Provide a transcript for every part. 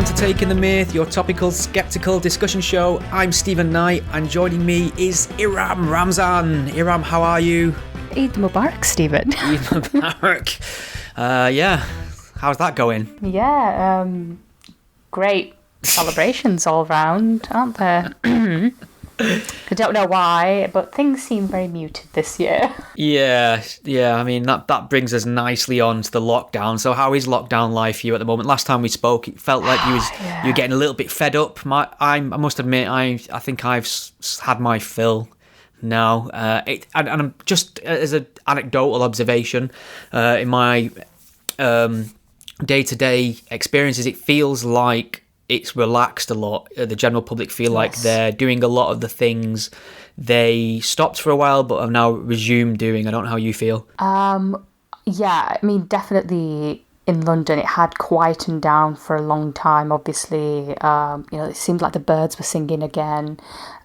welcome to Taking the Myth, your topical, skeptical discussion show. I'm Stephen Knight, and joining me is Iram Ramzan. Iram, how are you? Eid Mubarak, Stephen. Eid Mubarak. Yeah, how's that going? Yeah, great celebrations all round, aren't there? I don't know why, but things seem very muted this year. Yeah. I mean, that brings us nicely on to the lockdown. So how is lockdown life for you at the moment? Last time we spoke, it felt like you were getting a little bit fed up. I must admit, I think I've had my fill now. And I'm just, as an anecdotal observation, in my day-to-day experiences, it feels like it's relaxed a lot. The general public feel like they're doing a lot of the things they stopped for a while but have now resumed doing. I don't know how you feel. Yeah, I mean, definitely in London it had quietened down for a long time. Obviously, it seemed like the birds were singing again.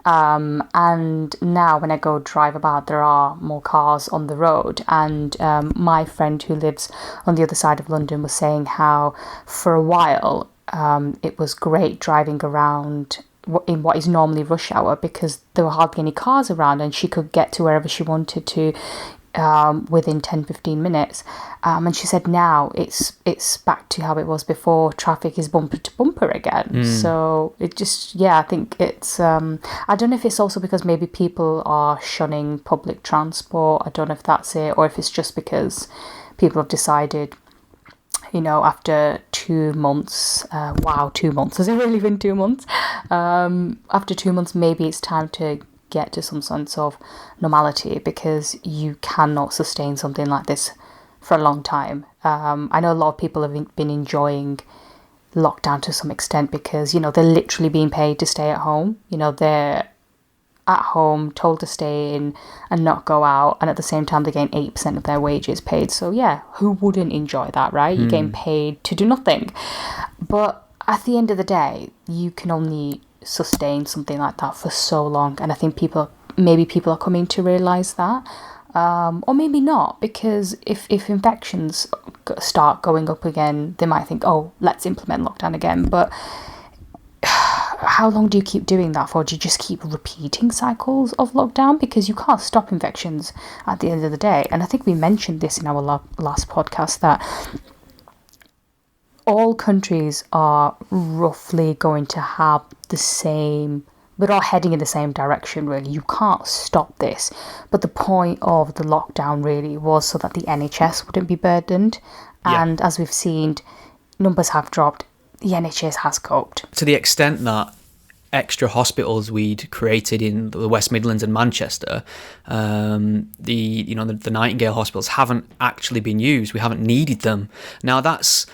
And now when I go drive about, there are more cars on the road. And my friend who lives on the other side of London was saying how for a while it was great driving around in what is normally rush hour because there were hardly any cars around and she could get to wherever she wanted to within 10-15 minutes. And she said now it's back to how it was before. Traffic is bumper to bumper again. So it just, I think it's, I don't know if it's also because maybe people are shunning public transport. I don't know if that's it, or if it's just because people have decided, after 2 months, 2 months, has it really been 2 months? After 2 months, maybe it's time to get to some sense of normality because you cannot sustain something like this for a long time. I know a lot of people have been enjoying lockdown to some extent because, they're literally being paid to stay at home. They're at home, told to stay in and not go out, and at the same time they gain 8% of their wages paid. So who wouldn't enjoy that, right? You're getting paid to do nothing. But at the end of the day, you can only sustain something like that for so long, and I think people are coming to realise that. Or maybe not, because if infections start going up again, they might think, let's implement lockdown again. But how long do you keep doing that for? Do you just keep repeating cycles of lockdown? Because you can't stop infections at the end of the day. And I think we mentioned this in our last podcast, that all countries are roughly going to have the same, we're all heading in the same direction, really. You can't stop this. But the point of the lockdown really was so that the NHS wouldn't be burdened. And as we've seen, numbers have dropped. The NHS has coped. To the extent that extra hospitals we'd created in the West Midlands and Manchester, the Nightingale hospitals haven't actually been used. We haven't needed them. Now that's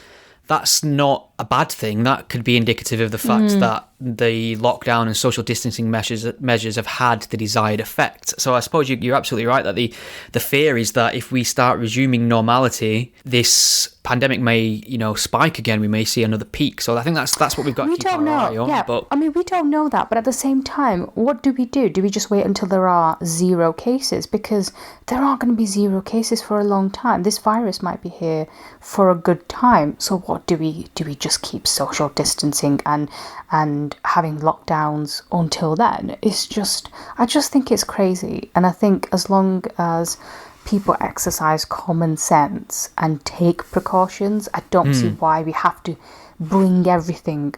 not a bad thing. That could be indicative of the fact that the lockdown and social distancing measures have had the desired effect. So I suppose you're absolutely right that the fear is that if we start resuming normality, this pandemic may spike again. We may see another peak. So I think that's what we've got to keep our eye on. Yeah, but I mean, we don't know that. But at the same time, what do we do? Do we just wait until there are 0 cases? Because there aren't going to be 0 cases for a long time. This virus might be here for a good time. So what do we do? We just keep social distancing and having lockdowns until then? I just think it's crazy. And I think as long as people exercise common sense and take precautions, I don't see why we have to bring everything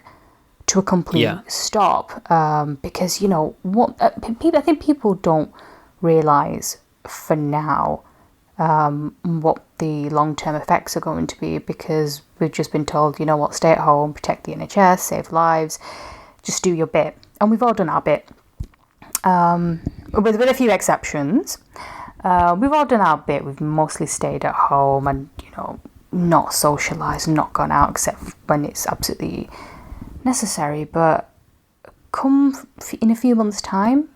to a complete stop. Because I think people don't realise for now what the long-term effects are going to be, because we've just been told, stay at home, protect the NHS, save lives, just do your bit. And we've all done our bit, with a few exceptions. We've all done our bit. We've mostly stayed at home and, not socialised, not gone out except when it's absolutely necessary. But come in a few months' time,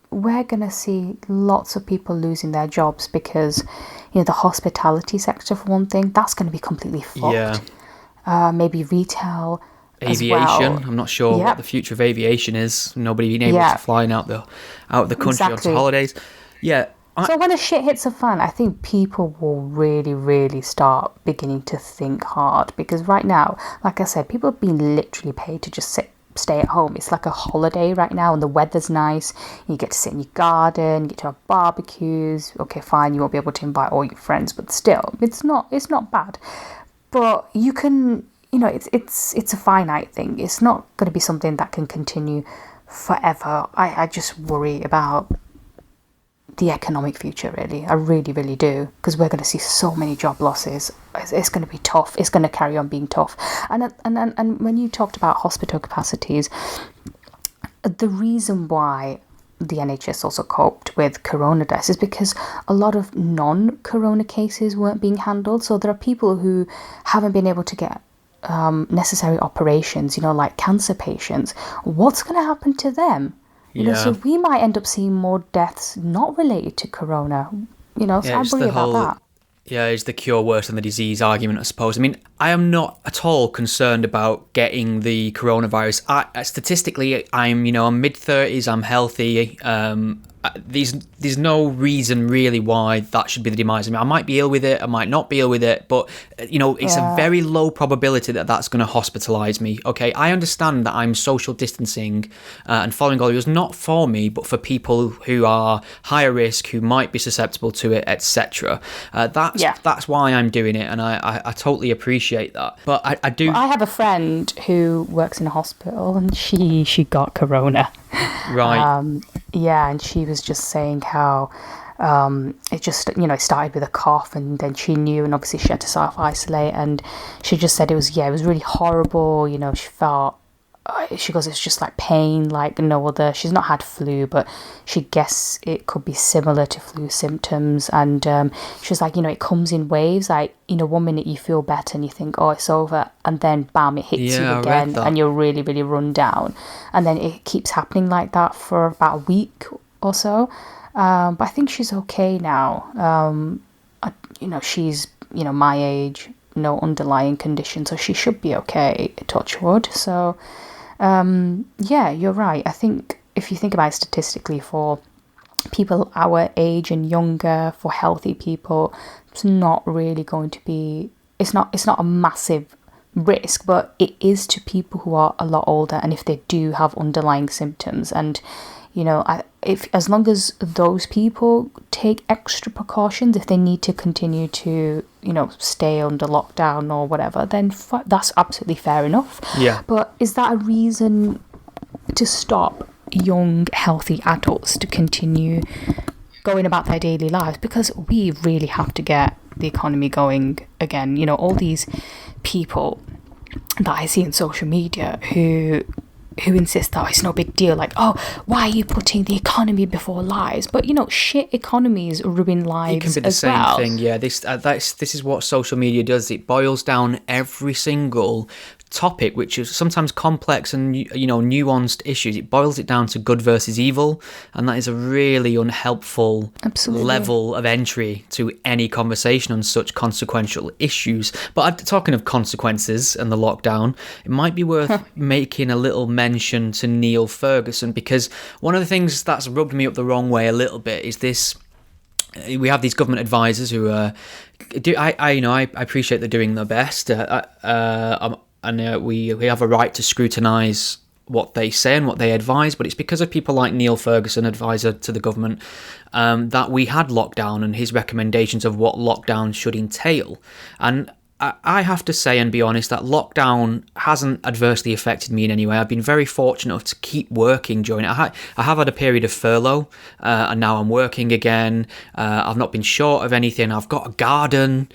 we're going to see lots of people losing their jobs because, the hospitality sector, for one thing, that's going to be completely fucked. Maybe retail, aviation. Well. I'm not sure what the future of aviation is. Nobody being able to fly out the country on holidays. Yeah, So when the shit hits the fan, I think people will really, really start beginning to think hard, because right now, like I said, people are being literally paid to just stay at home. It's like a holiday right now, and the weather's nice. You get to sit in your garden, you get to have barbecues. Okay, fine, you won't be able to invite all your friends, but still, it's not bad. But you can, it's a finite thing. It's not going to be something that can continue forever. I just worry about the economic future, really. I really, really do, because we're going to see so many job losses. It's going to be tough. It's going to carry on being tough. And when you talked about hospital capacities, the reason why the NHS also coped with corona deaths is because a lot of non-corona cases weren't being handled. So there are people who haven't been able to get necessary operations, like cancer patients. What's going to happen to them? So we might end up seeing more deaths not related to corona, so I worry about that. Yeah, is the cure worse than the disease argument, I suppose. I mean, I am not at all concerned about getting the coronavirus. Statistically, I'm mid-30s, I'm healthy. There's no reason really why that should be the demise. I mean, I might be ill with it, I might not be ill with it, but it's a very low probability that that's going to hospitalise me. Okay, I understand that I'm social distancing and following all rules, not for me, but for people who are higher risk, who might be susceptible to it, etc. That's why I'm doing it, and I totally appreciate that. But I do. Well, I have a friend who works in a hospital, and she got corona. Right. And she was just saying how it just, it started with a cough, and then she knew, and obviously she had to self-isolate, and she just said it was really horrible. She felt, she goes, it's just like pain, like no other. She's not had flu, but she guessed it could be similar to flu symptoms. And she was like, it comes in waves. Like, 1 minute you feel better and you think, oh, it's over. And then bam, it hits you again and you're really, really run down. And then it keeps happening like that for about a week or so. But I think she's okay now. She's, my age, no underlying condition. So she should be okay, touch wood. So... you're right. I think if you think about it statistically, for people our age and younger, for healthy people, it's not really going to be, it's not a massive risk, but it is to people who are a lot older, and if they do have underlying symptoms. And if as long as those people take extra precautions, if they need to continue to stay under lockdown or whatever, then that's absolutely fair enough. Yeah. But is that a reason to stop young healthy adults to continue going about their daily lives? Because we really have to get the economy going again. All these people that I see on social media who insist that it's no big deal, like, oh, why are you putting the economy before lives? But shit economies ruin lives. It can be the same thing. Yeah, this is what social media does. It boils down every single topic, which is sometimes complex and nuanced issues. It boils it down to good versus evil, and that is a really unhelpful level of entry to any conversation on such consequential issues. But talking of consequences and the lockdown, it might be worth making a little mention to Neil Ferguson, because one of the things that's rubbed me up the wrong way a little bit is this. We have these government advisors who I appreciate they're doing their best. And we have a right to scrutinise what they say and what they advise, but it's because of people like Neil Ferguson, advisor to the government, that we had lockdown and his recommendations of what lockdown should entail. And I have to say and be honest that lockdown hasn't adversely affected me in any way. I've been very fortunate to keep working during it. I have had a period of furlough, and now I'm working again. I've not been short of anything. I've got a garden.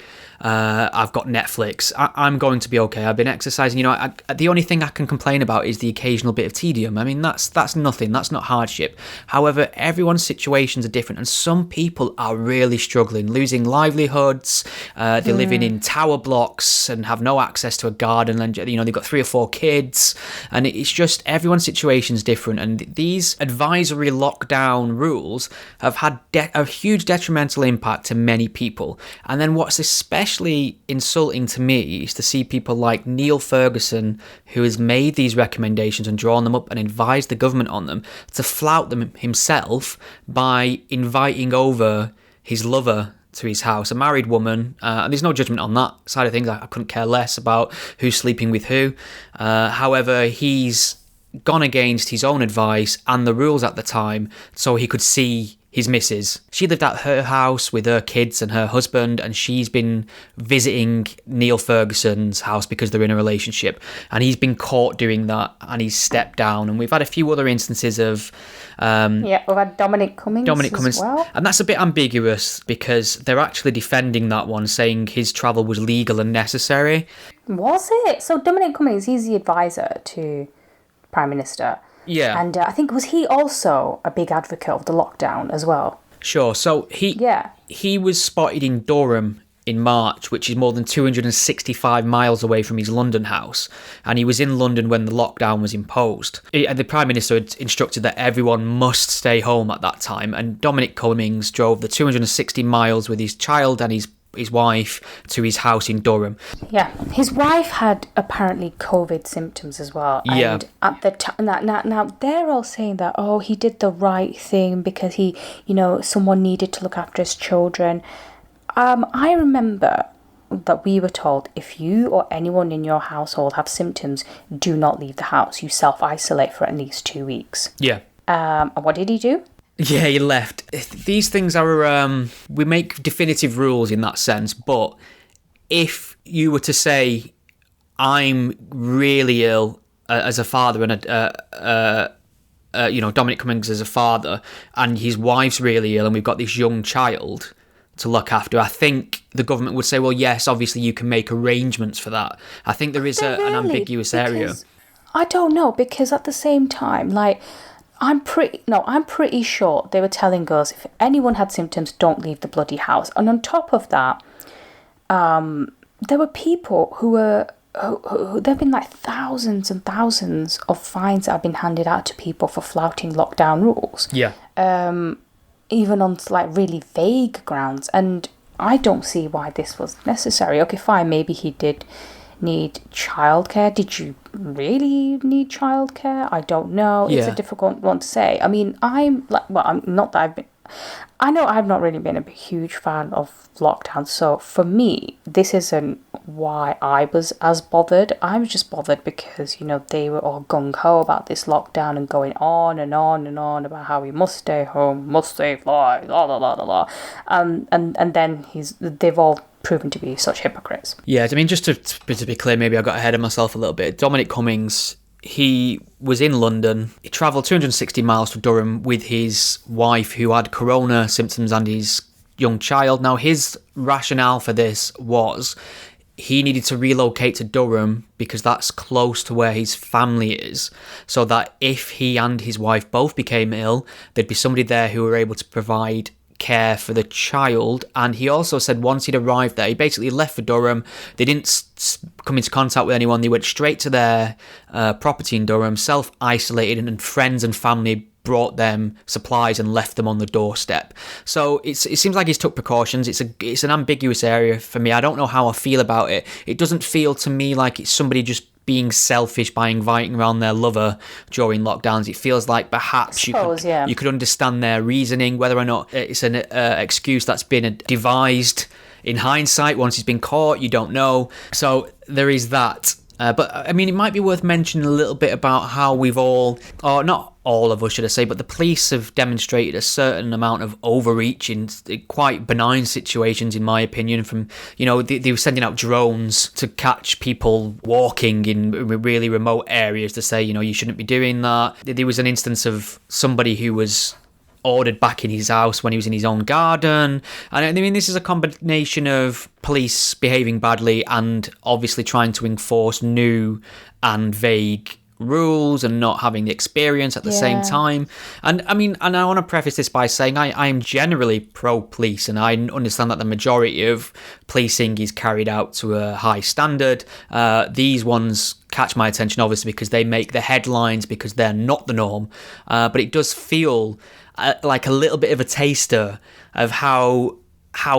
I've got Netflix. I'm going to be okay. I've been exercising. The only thing I can complain about is the occasional bit of tedium. I mean, that's nothing. That's not hardship. However, everyone's situations are different, and some people are really struggling, losing livelihoods. They're living in tower blocks. padlocks and have no access to a garden, and they've got 3 or 4 kids, and it's just everyone's situation's different. And these advisory lockdown rules have had a huge detrimental impact to many people. And then what's especially insulting to me is to see people like Neil Ferguson, who has made these recommendations and drawn them up and advised the government on them, to flout them himself by inviting over his lover to his house, a married woman, and there's no judgment on that side of things. I couldn't care less about who's sleeping with who. However, he's gone against his own advice and the rules at the time so he could see his missus. She lived at her house with her kids and her husband, and she's been visiting Neil Ferguson's house because they're in a relationship, and he's been caught doing that and he's stepped down. And we've had a few other instances of we've had Dominic Cummings as well. And that's a bit ambiguous because they're actually defending that one, saying his travel was legal and necessary. Was it? So Dominic Cummings, he's the advisor to Prime Minister. Yeah. And I think, was he also a big advocate of the lockdown as well? Sure. So he was spotted in Durham in March, which is more than 265 miles away from his London house. And he was in London when the lockdown was imposed. And the Prime Minister had instructed that everyone must stay home at that time. And Dominic Cummings drove the 260 miles with his child and his wife to his house in Durham. Yeah, his wife had apparently COVID symptoms as well. Yeah. And at the time, now they're all saying that, oh, he did the right thing because he, someone needed to look after his children. I remember that we were told if you or anyone in your household have symptoms, do not leave the house. You self-isolate for at least 2 weeks. Yeah. And what did he do? Yeah, he left. These things are, we make definitive rules in that sense, but if you were to say, I'm really ill as a father, and Dominic Cummings as a father, and his wife's really ill, and we've got this young child to look after, I think the government would say, well, yes, obviously you can make arrangements for that. I think there is an ambiguous area. I don't know, because at the same time, I'm pretty sure they were telling us if anyone had symptoms, don't leave the bloody house. And on top of that, there were people who there have been thousands and thousands of fines that have been handed out to people for flouting lockdown rules. Yeah. Even on really vague grounds. And I don't see why this was necessary. Okay, fine, maybe he did need childcare. Did you really need childcare? I don't know. It's a difficult one to say. I mean, I'm not that I know I've not really been a huge fan of lockdown, so for me, this isn't why I was as bothered. I was just bothered because, they were all gung-ho about this lockdown and going on and on and on about how we must stay home, must save lives, la la la la la. And then they've all proven to be such hypocrites. Yeah, I mean, just to be clear, maybe I got ahead of myself a little bit. Dominic Cummings, he was in London. He travelled 260 miles to Durham with his wife who had corona symptoms and his young child. Now, his rationale for this was he needed to relocate to Durham because that's close to where his family is, so that if he and his wife both became ill, there'd be somebody there who were able to provide care for the child. And he also said once he'd arrived there, he basically left for Durham. They didn't come into contact with anyone. They went straight to their property in Durham, self-isolated, and friends and family brought them supplies and left them on the doorstep. So it seems like he's took precautions. It's an ambiguous area for me. I don't know how I feel about it. It doesn't feel to me like it's somebody just being selfish by inviting around their lover during lockdowns. It feels like perhaps you could understand their reasoning, whether or not it's an excuse that's been devised in hindsight once he's been caught. You don't know. So there is that. But I mean, it might be worth mentioning a little bit about how we've all, or not all of us, should I say, but the police have demonstrated a certain amount of overreach in quite benign situations, in my opinion. From, they were sending out drones to catch people walking in really remote areas to say, you shouldn't be doing that. There was an instance of somebody who was ordered back in his house when he was in his own garden. And I mean, this is a combination of police behaving badly and obviously trying to enforce new and vague rules and not having the experience at the same time. And I mean, and I want to preface this by saying I am generally pro-police, and I understand that the majority of policing is carried out to a high standard. These ones catch my attention, obviously, because they make the headlines, because they're not the norm. But it does feel like a little bit of a taster of how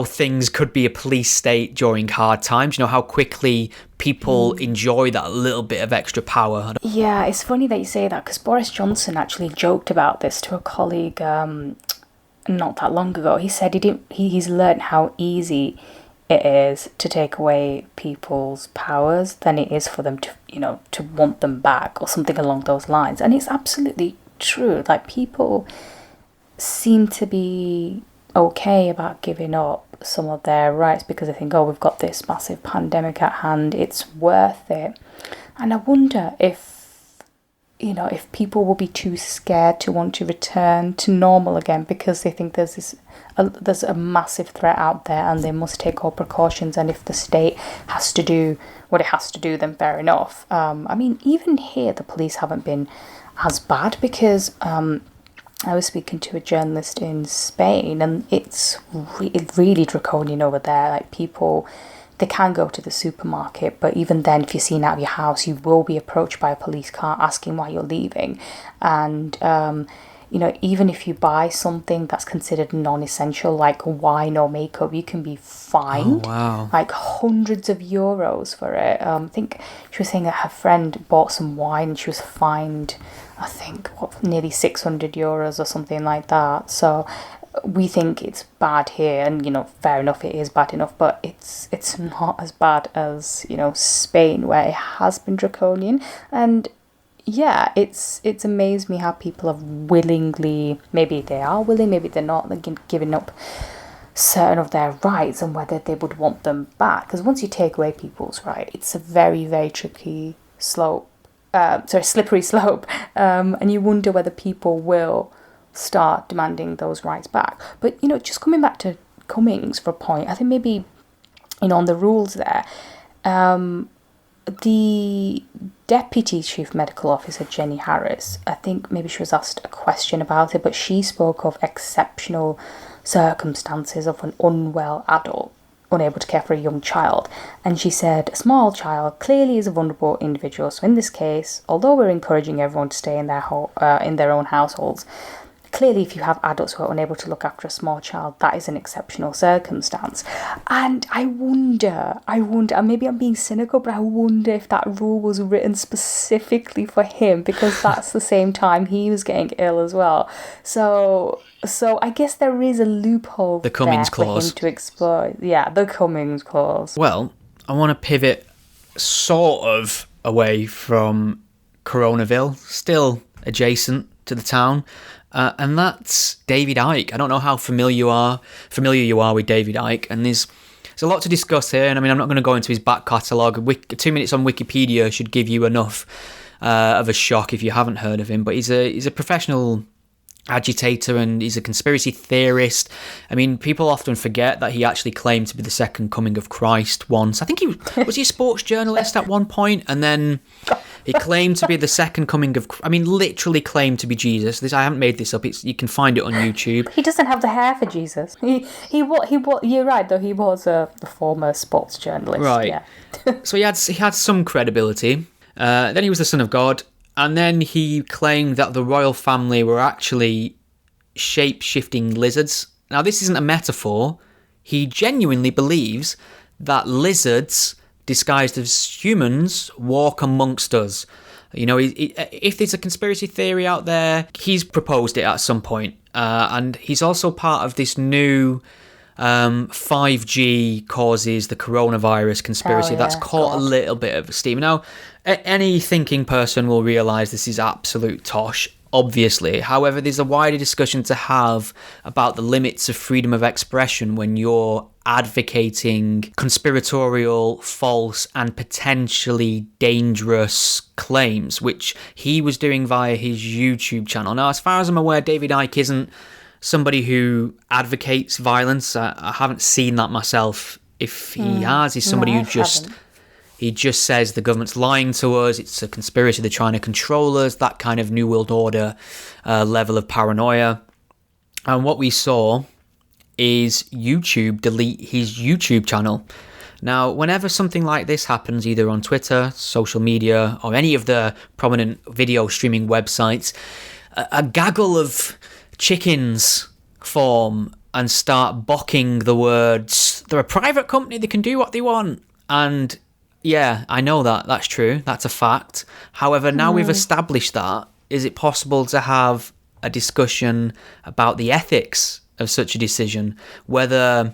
things could be a police state during hard times. You know, how quickly people enjoy that little bit of extra power. Yeah, it's funny that you say that, because Boris Johnson actually joked about this to a colleague not that long ago. He said he's learned how easy it is to take away people's powers than it is for them to, you know, to want them back, or something along those lines. And it's absolutely true. Like, people seem to be okay about giving up some of their rights because they think, oh, we've got this massive pandemic at hand, it's worth it. And I wonder if, you know, if people will be too scared to want to return to normal again because they think there's a massive threat out there and they must take all precautions, and if the state has to do what it has to do, then fair enough. I mean, even here the police haven't been as bad, because I was speaking to a journalist in Spain, and it's really draconian over there. Like, people, they can go to the supermarket, but even then, if you're seen out of your house, you will be approached by a police car asking why you're leaving. And, you know, even if you buy something that's considered non-essential, like wine or makeup, you can be fined like hundreds of euros for it. I think she was saying that her friend bought some wine and she was fined, I think, nearly 600 euros or something like that. So we think it's bad here, and, you know, fair enough, it is bad enough, but it's not as bad as, you know, Spain, where it has been draconian. And yeah, it's amazed me how people have willingly, maybe they are willing, maybe they're not, like, giving up certain of their rights, and whether they would want them back. Because once you take away people's rights, it's a very, very slippery slope. And you wonder whether people will start demanding those rights back. But, you know, just coming back to Cummings for a point, I think maybe, you know, on the rules there, the Deputy Chief Medical Officer, Jenny Harris, I think maybe she was asked a question about it, but she spoke of exceptional circumstances of an unwell adult unable to care for a young child. And she said, a small child clearly is a vulnerable individual. So in this case, although we're encouraging everyone to stay in their own households, clearly if you have adults who are unable to look after a small child, that is an exceptional circumstance. And I wonder, maybe I'm being cynical, but I wonder if that rule was written specifically for him, because that's the same time he was getting ill as well. So I guess there is a loophole the Cummings clause for him to explore. Yeah, the Cummings clause. Well, I want to pivot sort of away from Coronaville, still adjacent to the town. And that's David Icke. I don't know how familiar you are with David Icke, and there's a lot to discuss here. And I mean, I'm not going to go into his back catalogue. 2 minutes on Wikipedia should give you enough of a shock if you haven't heard of him. But he's a professional agitator, and he's a conspiracy theorist. I mean, people often forget that he actually claimed to be the second coming of Christ once. I think he was a sports journalist at one point, and then he claimed to be the second coming of, I mean, literally claimed to be Jesus. I haven't made this up. You can find it on YouTube. He doesn't have the hair for Jesus. He you're right, though. He was a former sports journalist. Right. Yeah. So he had some credibility. Then he was the son of God. And then he claimed that the royal family were actually shape-shifting lizards. Now, this isn't a metaphor. He genuinely believes that lizards, disguised as humans, walk amongst us. You know, if there's a conspiracy theory out there, he's proposed it at some point. And he's also part of this new 5G causes the coronavirus conspiracy that's caught a little bit of steam. Now, any thinking person will realise this is absolute tosh, obviously. However, there's a wider discussion to have about the limits of freedom of expression when you're advocating conspiratorial, false, and potentially dangerous claims, which he was doing via his YouTube channel. Now, as far as I'm aware, David Icke isn't somebody who advocates violence. I haven't seen that myself. If he has, he's somebody who just He just says the government's lying to us, it's a conspiracy, they're trying to control us, that kind of New World Order level of paranoia. And what we saw is YouTube delete his YouTube channel. Now, whenever something like this happens, either on Twitter, social media, or any of the prominent video streaming websites, a gaggle of chickens form and start bocking the words, they're a private company, they can do what they want. And yeah, I know that's true, that's a fact. However, now we've established that, is it possible to have a discussion about the ethics of such a decision, whether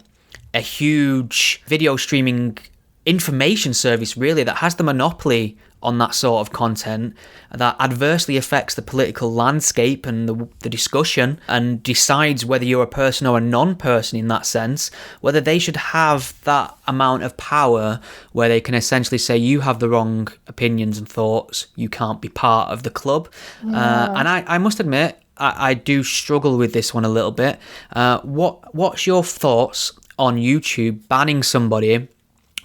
a huge video streaming information service really that has the monopoly on that sort of content that adversely affects the political landscape and the discussion and decides whether you're a person or a non-person in that sense, whether they should have that amount of power where they can essentially say you have the wrong opinions and thoughts, you can't be part of the club. And I must admit, I do struggle with this one a little bit. What's your thoughts on YouTube banning somebody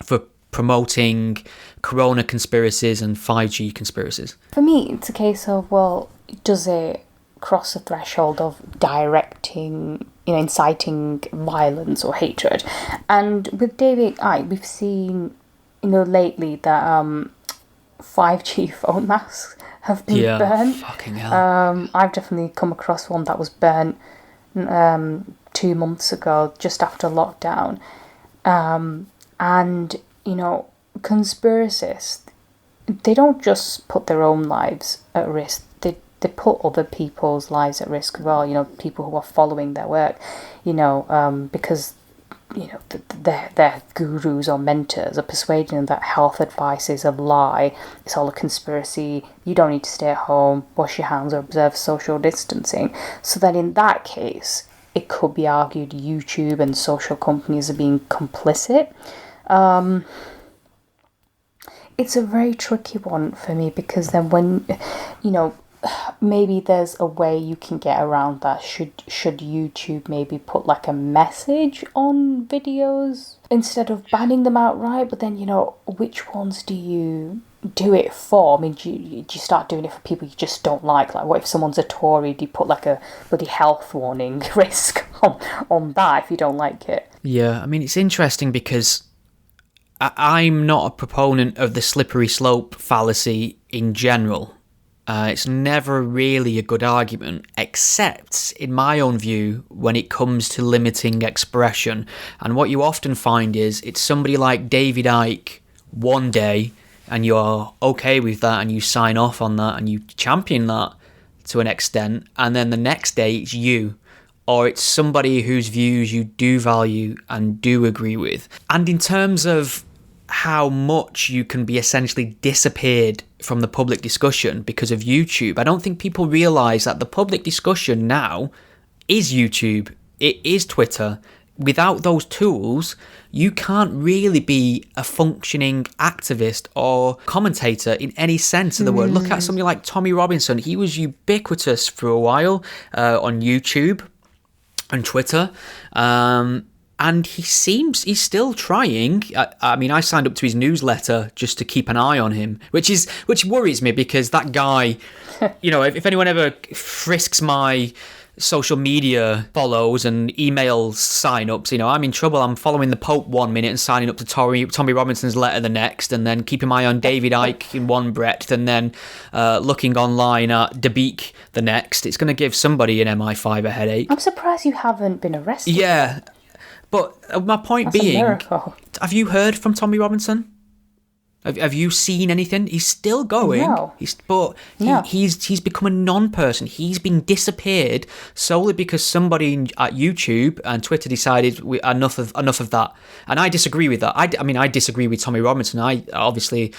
for promoting corona conspiracies and 5G conspiracies? For me, it's a case of, well, does it cross the threshold of directing, inciting violence or hatred? And with David Icke, we've seen, lately that 5G phone masks have been burnt. Fucking hell. I've definitely come across one that was burnt 2 months ago, just after lockdown. And, conspiracists, they don't just put their own lives at risk, they put other people's lives at risk as well, people who are following their work, because, their gurus or mentors are persuading them that health advice is a lie, it's all a conspiracy, you don't need to stay at home, wash your hands or observe social distancing. So then in that case, it could be argued YouTube and social companies are being complicit. It's a very tricky one for me, because then when, maybe there's a way you can get around that. Should YouTube maybe put like a message on videos instead of banning them outright? But then, which ones do you do it for? I mean, do you start doing it for people you just don't like? Like, what if someone's a Tory? Do you put like a bloody health warning risk on that if you don't like it? Yeah, I mean, it's interesting because I'm not a proponent of the slippery slope fallacy in general. It's never really a good argument, except, in my own view, when it comes to limiting expression. And what you often find is it's somebody like David Icke one day, and you're okay with that, and you sign off on that, and you champion that to an extent, and then the next day it's you. Or it's somebody whose views you do value and do agree with. And in terms of how much you can be essentially disappeared from the public discussion because of YouTube, I don't think people realise that the public discussion now is YouTube, it is Twitter. Without those tools, you can't really be a functioning activist or commentator in any sense of the word. Look at somebody like Tommy Robinson. He was ubiquitous for a while on YouTube and Twitter. And he's still trying. I mean, I signed up to his newsletter just to keep an eye on him, which worries me, because that guy, if anyone ever frisks my social media follows and email sign-ups, I'm in trouble. I'm following the Pope 1 minute and signing up to Tommy Robinson's letter the next, and then keeping my eye on David Icke in one breath, and then looking online at Dabiq the next. It's going to give somebody an MI5 a headache. I'm surprised you haven't been arrested. Yeah, but my point That's being, a miracle. Have you heard from Tommy Robinson? Have you seen anything? He's still going. No. He's become a non-person. He's been disappeared solely because somebody at YouTube and Twitter decided enough of that. And I disagree with that. I disagree with Tommy Robinson. I obviously,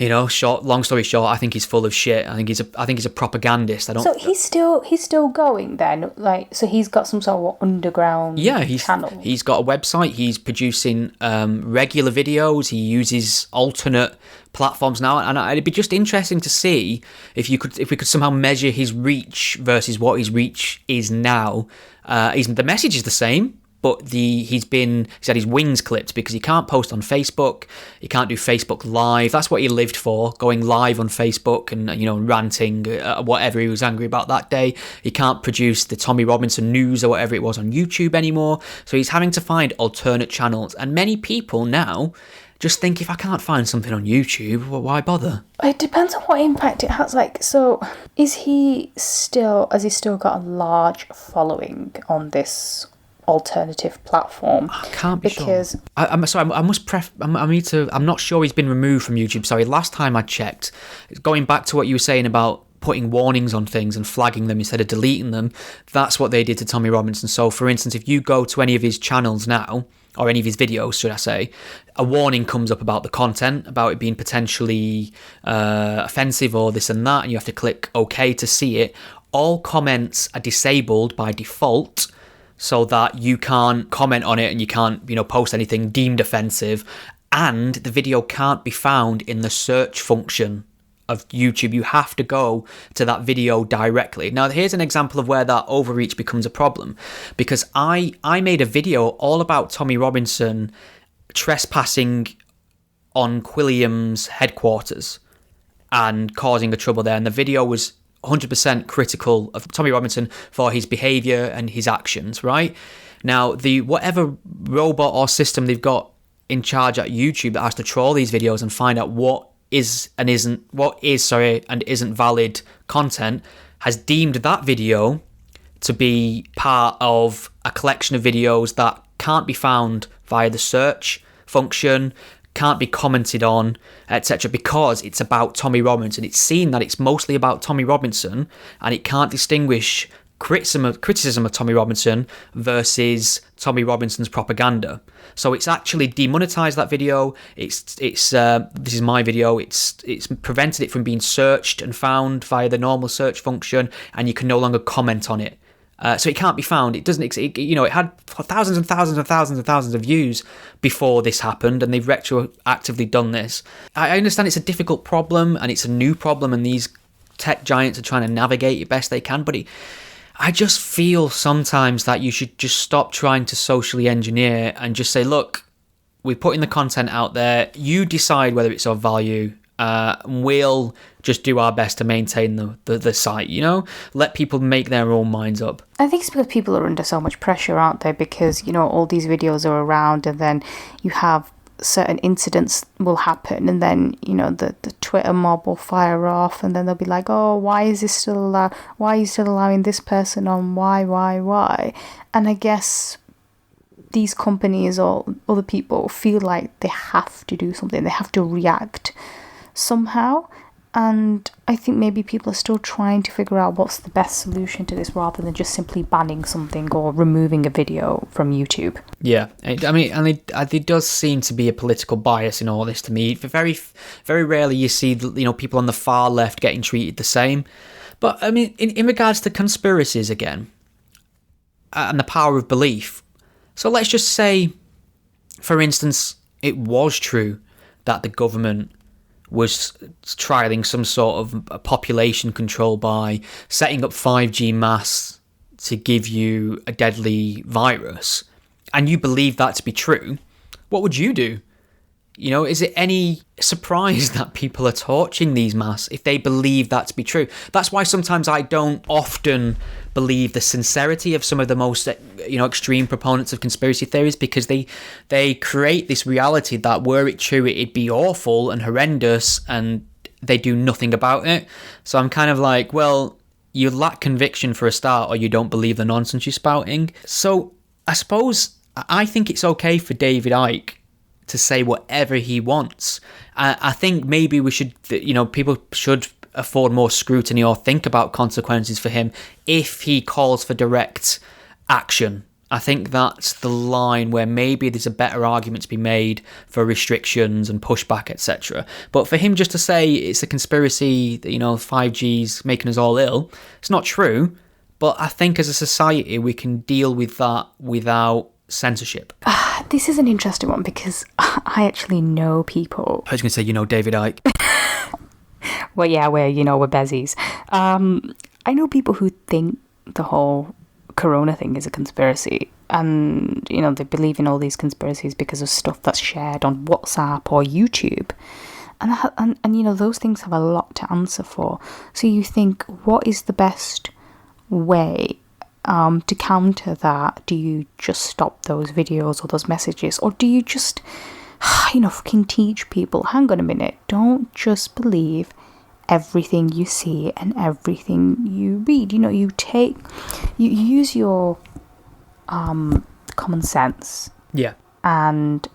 long story short, I think he's full of shit. I think he's a propagandist. So he's still going then? Like, so he's got some sort of underground channel? He's got a website. He's producing regular videos. He uses alternate platforms now, and it'd be just interesting to see if we could somehow measure his reach versus what his reach is now. The message is the same. but he's had his wings clipped because he can't post on Facebook, he can't do Facebook Live. That's what he lived for, going live on Facebook and, you know, ranting whatever he was angry about that day. He can't produce the Tommy Robinson news or whatever it was on YouTube anymore, so he's having to find alternate channels. And many people now just think, if I can't find something on YouTube, well, why bother? It depends on what impact it has. Like, so has he still got a large following on this alternative platform? I can't be because sure. I'm sorry. I'm not sure he's been removed from YouTube. Sorry, last time I checked, going back to what you were saying about putting warnings on things and flagging them instead of deleting them, that's what they did to Tommy Robinson. So, for instance, if you go to any of his channels now, or any of his videos, should I say, a warning comes up about the content, about it being potentially offensive or this and that, and you have to click OK to see it. All comments are disabled by default, so that you can't comment on it and you can't, you know, post anything deemed offensive, and the video can't be found in the search function of YouTube. You have to go to that video directly. Now, here's an example of where that overreach becomes a problem, because I made a video all about Tommy Robinson trespassing on Quilliam's headquarters and causing a trouble there, and the video was 100% critical of Tommy Robinson for his behaviour and his actions, right? Now, the whatever robot or system they've got in charge at YouTube that has to troll these videos and find out what is and isn't valid content has deemed that video to be part of a collection of videos that can't be found via the search function, can't be commented on, etc., because it's about Tommy Robinson. It's seen that it's mostly about Tommy Robinson, and it can't distinguish criticism of Tommy Robinson versus Tommy Robinson's propaganda. So it's actually demonetized that video. It's this is my video. It's prevented it from being searched and found via the normal search function, and you can no longer comment on it. So it can't be found. It doesn't. It had thousands and thousands and thousands and thousands of views before this happened, and they've retroactively done this. I understand it's a difficult problem and it's a new problem, and these tech giants are trying to navigate it best they can. But I just feel sometimes that you should just stop trying to socially engineer and just say, look, we're putting the content out there. You decide whether it's of value. We'll just do our best to maintain the site, you know? Let people make their own minds up. I think it's because people are under so much pressure, aren't they? Because, you know, all these videos are around, and then you have certain incidents will happen, and then, you know, the Twitter mob will fire off, and then they'll be like, oh, why is this still allowed? Why are you still allowing this person on? Why? And I guess these companies or other people feel like they have to do something. They have to react somehow. And I think maybe people are still trying to figure out what's the best solution to this, rather than just simply banning something or removing a video from YouTube. Yeah, I mean, and it does seem to be a political bias in all this to me. Very, very rarely you see, you know, people on the far left getting treated the same. But I mean, in regards to conspiracies again, and the power of belief. So let's just say, for instance, it was true that the government was trialling some sort of a population control by setting up 5G masts to give you a deadly virus, and you believe that to be true, what would you do? You know, is it any surprise that people are torching these masks if they believe that to be true? That's why sometimes I don't often believe the sincerity of some of the most, you know, extreme proponents of conspiracy theories, because they create this reality that were it true, it'd be awful and horrendous, and they do nothing about it. So I'm kind of like, well, you lack conviction for a start, or you don't believe the nonsense you're spouting. So I suppose I think it's okay for David Icke to say whatever he wants. I think maybe we should, you know, people should afford more scrutiny or think about consequences for him if he calls for direct action. I think that's the line where maybe there's a better argument to be made for restrictions and pushback, etc. But for him just to say it's a conspiracy, that, you know, 5G's making us all ill, it's not true. But I think as a society we can deal with that without censorship. This is an interesting one, because I actually know people. I was going to say, you know, David Icke. Well, yeah, we're bezies. I know people who think the whole corona thing is a conspiracy. and they believe in all these conspiracies because of stuff that's shared on WhatsApp or YouTube. And those things have a lot to answer for. So you think, what is the best way to counter that? Do you just stop those videos or those messages, or do you just fucking teach people, hang on a minute, don't just believe everything you see and everything you read. You use your common sense. Yeah. And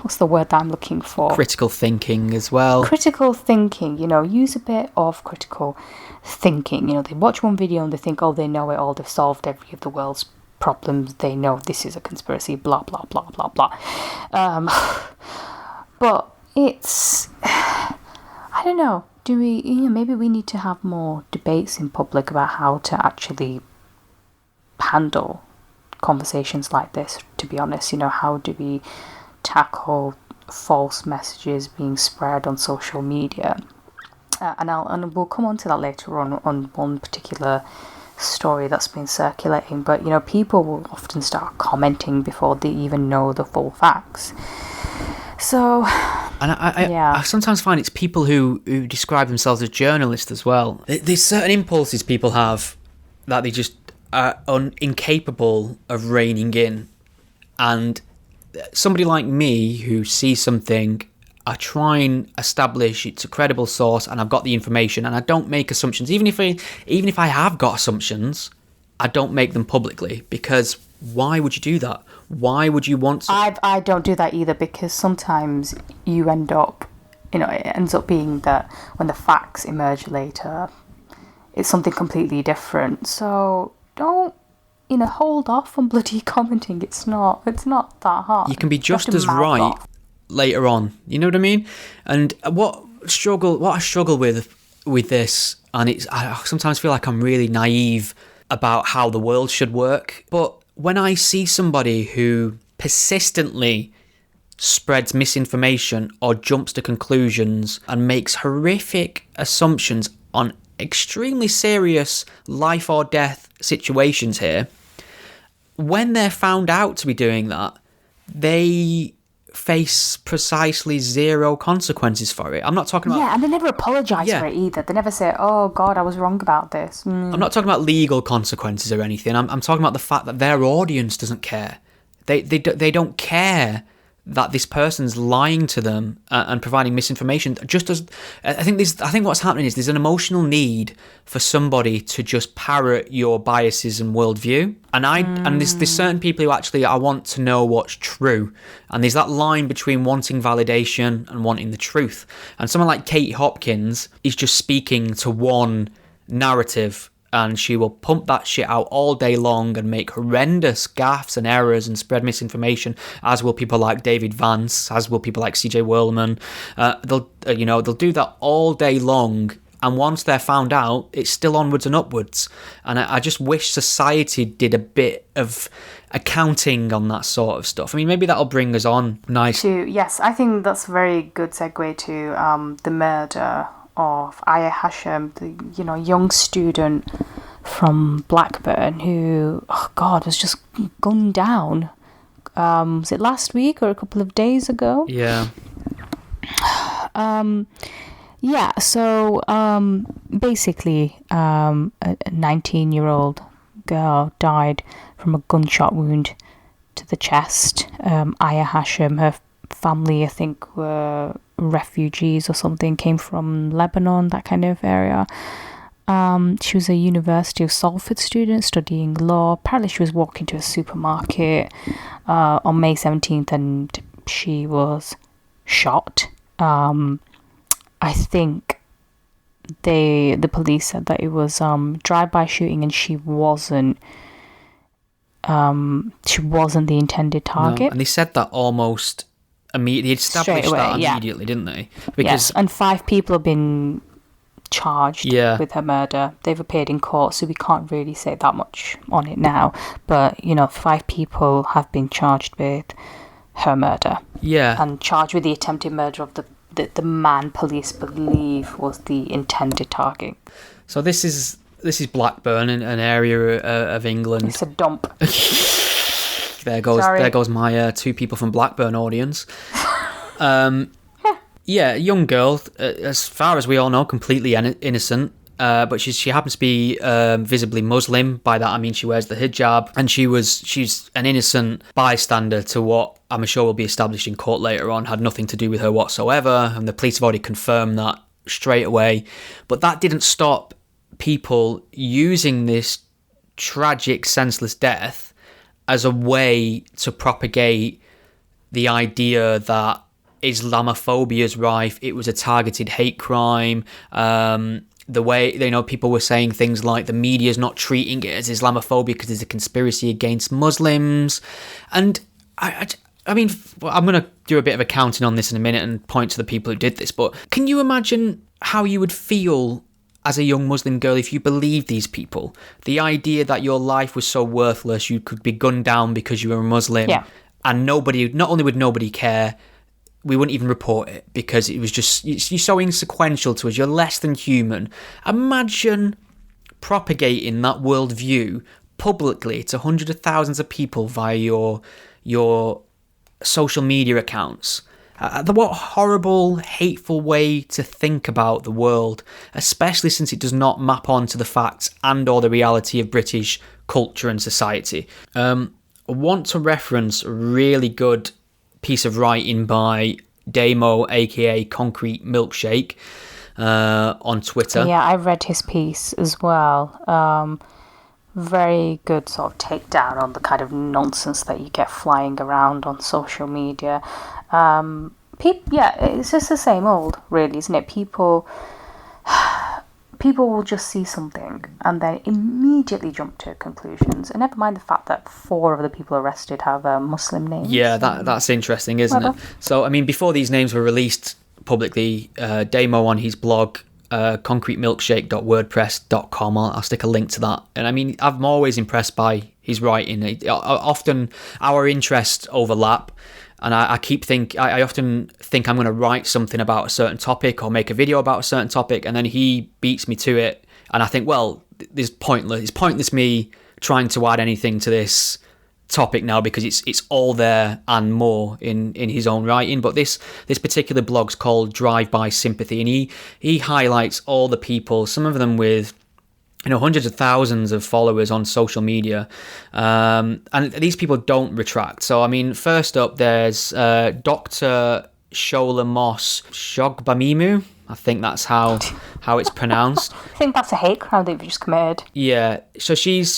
what's the word that I'm looking for? Critical thinking as well. Critical thinking, use a bit of critical thinking. They watch one video and they think, oh, they know it all, they've solved every of the world's problems, they know this is a conspiracy, blah, blah, blah, blah, blah. But it's, I don't know, do we, maybe we need to have more debates in public about how to actually handle conversations like this, to be honest. How do we tackle false messages being spread on social media? And we'll come on to that later on one particular story that's been circulating. But people will often start commenting before they even know the full facts. So, and I sometimes find it's people who describe themselves as journalists as well. There's certain impulses people have that they just are incapable of reining in, and somebody like me who sees something, I try and establish it's a credible source and I've got the information, and I don't make assumptions. Even if I have got assumptions, I don't make them publicly, because why would you do that? Why would you want to? I don't do that either, because sometimes you end up, it ends up being that when the facts emerge later, it's something completely different. So don't, hold off on bloody commenting. It's not that hard. You can be just as right off later on. You know what I mean? And what I struggle with this, and I sometimes feel like I'm really naive about how the world should work. But when I see somebody who persistently spreads misinformation or jumps to conclusions and makes horrific assumptions on extremely serious life or death situations here, when they're found out to be doing that, they face precisely zero consequences for it. I'm not talking about... Yeah, and they never apologise for it either. They never say, oh, God, I was wrong about this. I'm not talking about legal consequences or anything. I'm talking about the fact that their audience doesn't care. They don't care that this person's lying to them and providing misinformation. Just as I think what's happening is there's an emotional need for somebody to just parrot your biases and worldview. And there's certain people who actually, I want to know what's true. And there's that line between wanting validation and wanting the truth. And someone like Katie Hopkins is just speaking to one narrative, and she will pump that shit out all day long and make horrendous gaffes and errors and spread misinformation, as will people like David Vance, as will people like CJ Whirlman. They'll do that all day long, and once they're found out, it's still onwards and upwards. And I just wish society did a bit of accounting on that sort of stuff. I mean, maybe that'll bring us on nice. Yes, I think that's a very good segue to the murder of Aya Hachem, the young student from Blackburn who, was just gunned down. Was it last week or a couple of days ago? Yeah. So basically, a 19-year-old girl died from a gunshot wound to the chest. Aya Hachem, her family, I think, were refugees or something, came from Lebanon, that kind of area. She was a University of Salford student studying law. Apparently she was walking to a supermarket on May 17th and she was shot. I think the police said that it was drive-by shooting, and she wasn't the intended target. No, and they said that almost immediately. They established that immediately, didn't they? Yes, and 5 people have been charged with her murder. They've appeared in court, so we can't really say that much on it now. But 5 people have been charged with her murder. Yeah, and charged with the attempted murder of the man police believe was the intended target. So this is This is Blackburn, an area of England. It's a dump. There goes my two people from Blackburn audience. Yeah, young girl, as far as we all know, completely innocent. But she happens to be visibly Muslim. By that I mean she wears the hijab, and she's an innocent bystander to what I'm sure will be established in court later on. Had nothing to do with her whatsoever, and the police have already confirmed that straight away. But that didn't stop people using this tragic, senseless death as a way to propagate the idea that Islamophobia is rife. It was a targeted hate crime. The way, people were saying things like the media's not treating it as Islamophobia because there's a conspiracy against Muslims. And I mean, I'm going to do a bit of accounting on this in a minute and point to the people who did this, but can you imagine how you would feel as a young Muslim girl if you believed these people? The idea that your life was so worthless, you could be gunned down because you were a Muslim, and not only would nobody care, we wouldn't even report it because it was just, you're so insequential to us, you're less than human. Imagine propagating that worldview publicly to hundreds of thousands of people via your social media accounts. What horrible, hateful way to think about the world, especially since it does not map onto the facts and or the reality of British culture and society. I want to reference a really good piece of writing by Damo, aka Concrete Milkshake, on Twitter. Yeah, I read his piece as well. Very good sort of takedown on the kind of nonsense that you get flying around on social media. It's just the same old, really, isn't it? People will just see something and then immediately jump to conclusions. And never mind the fact that 4 of the people arrested have Muslim names. Yeah, that's interesting, isn't it? So, I mean, before these names were released publicly, Damo on his blog, concretemilkshake.wordpress.com, I'll stick a link to that. And I mean, I'm always impressed by his writing. Often our interests overlap. And I often think I'm going to write something about a certain topic or make a video about a certain topic, and then he beats me to it. And I think, well, it's pointless me trying to add anything to this topic now because it's all there and more in his own writing. But this particular blog's called Drive By Sympathy, and he highlights all the people, some of them with hundreds of thousands of followers on social media, and these people don't retract. So I mean, first up there's Dr. Shola Moss Shogbamimu. I think that's how it's pronounced. I think that's a hate crime that you've just committed. Yeah, so she's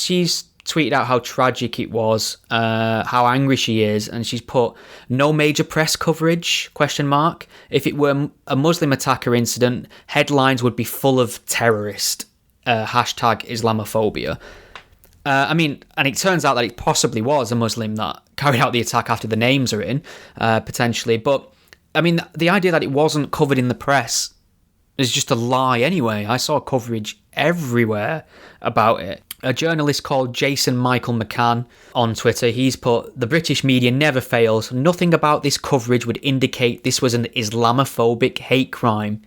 tweeted out how tragic it was, how angry she is, and she's put no major press coverage ? If it were a Muslim attacker incident, headlines would be full of terrorist. Hashtag Islamophobia. I mean, and it turns out that it possibly was a Muslim that carried out the attack after the names are in, potentially. But, I mean, the idea that it wasn't covered in the press is just a lie anyway. I saw coverage everywhere about it. A journalist called Jason Michael McCann on Twitter, he's put, the British media never fails. Nothing about this coverage would indicate this was an Islamophobic hate crime.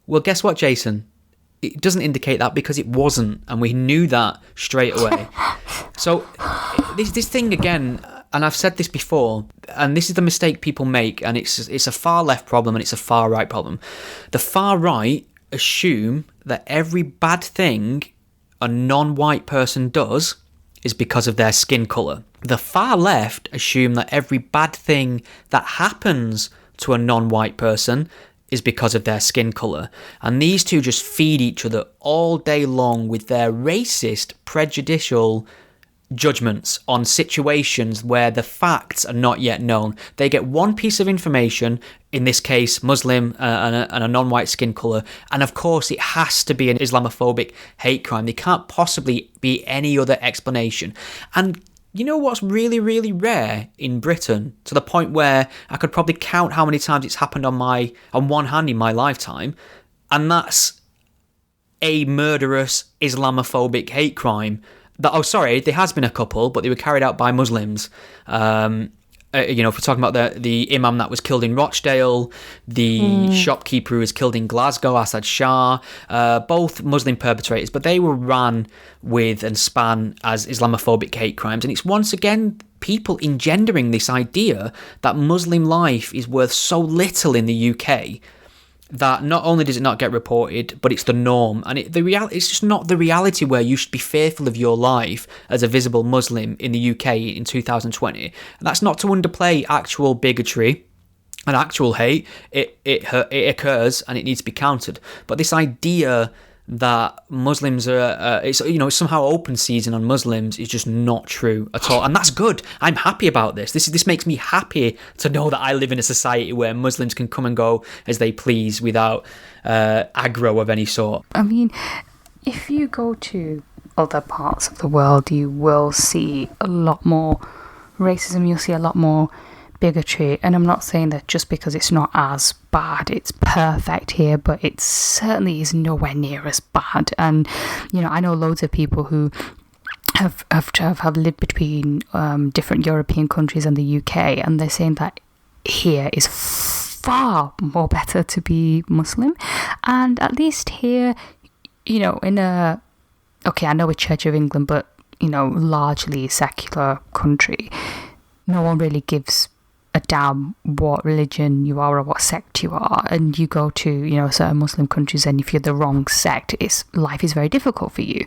Well, guess what, Jason? It doesn't indicate that because it wasn't, and we knew that straight away. So this thing again, and I've said this before, and this is the mistake people make, and it's a far left problem and it's a far right problem. The far right assume that every bad thing a non-white person does is because of their skin colour. The far left assume that every bad thing that happens to a non-white person is because of their skin colour. And these two just feed each other all day long with their racist, prejudicial judgments on situations where the facts are not yet known. They get one piece of information, in this case Muslim and a non-white skin colour, and of course it has to be an Islamophobic hate crime. There can't possibly be any other explanation. And you know what's really, really rare in Britain, to the point where I could probably count how many times it's happened on one hand in my lifetime, and that's a murderous Islamophobic hate crime. There has been a couple, but they were carried out by Muslims. if we're talking about the imam that was killed in Rochdale, the shopkeeper who was killed in Glasgow, Asad Shah, both Muslim perpetrators, but they were ran with and span as Islamophobic hate crimes. And it's once again people engendering this idea that Muslim life is worth so little in the UK that not only does it not get reported, but it's the norm. And it's just not the reality where you should be fearful of your life as a visible Muslim in the UK in 2020. And that's not to underplay actual bigotry and actual hate. It occurs and it needs to be countered. But this idea that Muslims are, it's somehow open season on Muslims is just not true at all. And that's good. I'm happy about this. This makes me happy to know that I live in a society where Muslims can come and go as they please without aggro of any sort. I mean, if you go to other parts of the world, you will see a lot more racism, you'll see a lot more bigotry, and I'm not saying that just because it's not as bad it's perfect here, but it certainly is nowhere near as bad. And I know loads of people who have lived between different European countries and the UK, and they're saying that here is far more better to be Muslim. And at least here, I know it's Church of England, but largely secular country, no one really gives a damn what religion you are or what sect you are. And you go to certain Muslim countries, and if you're the wrong sect, life is very difficult for you.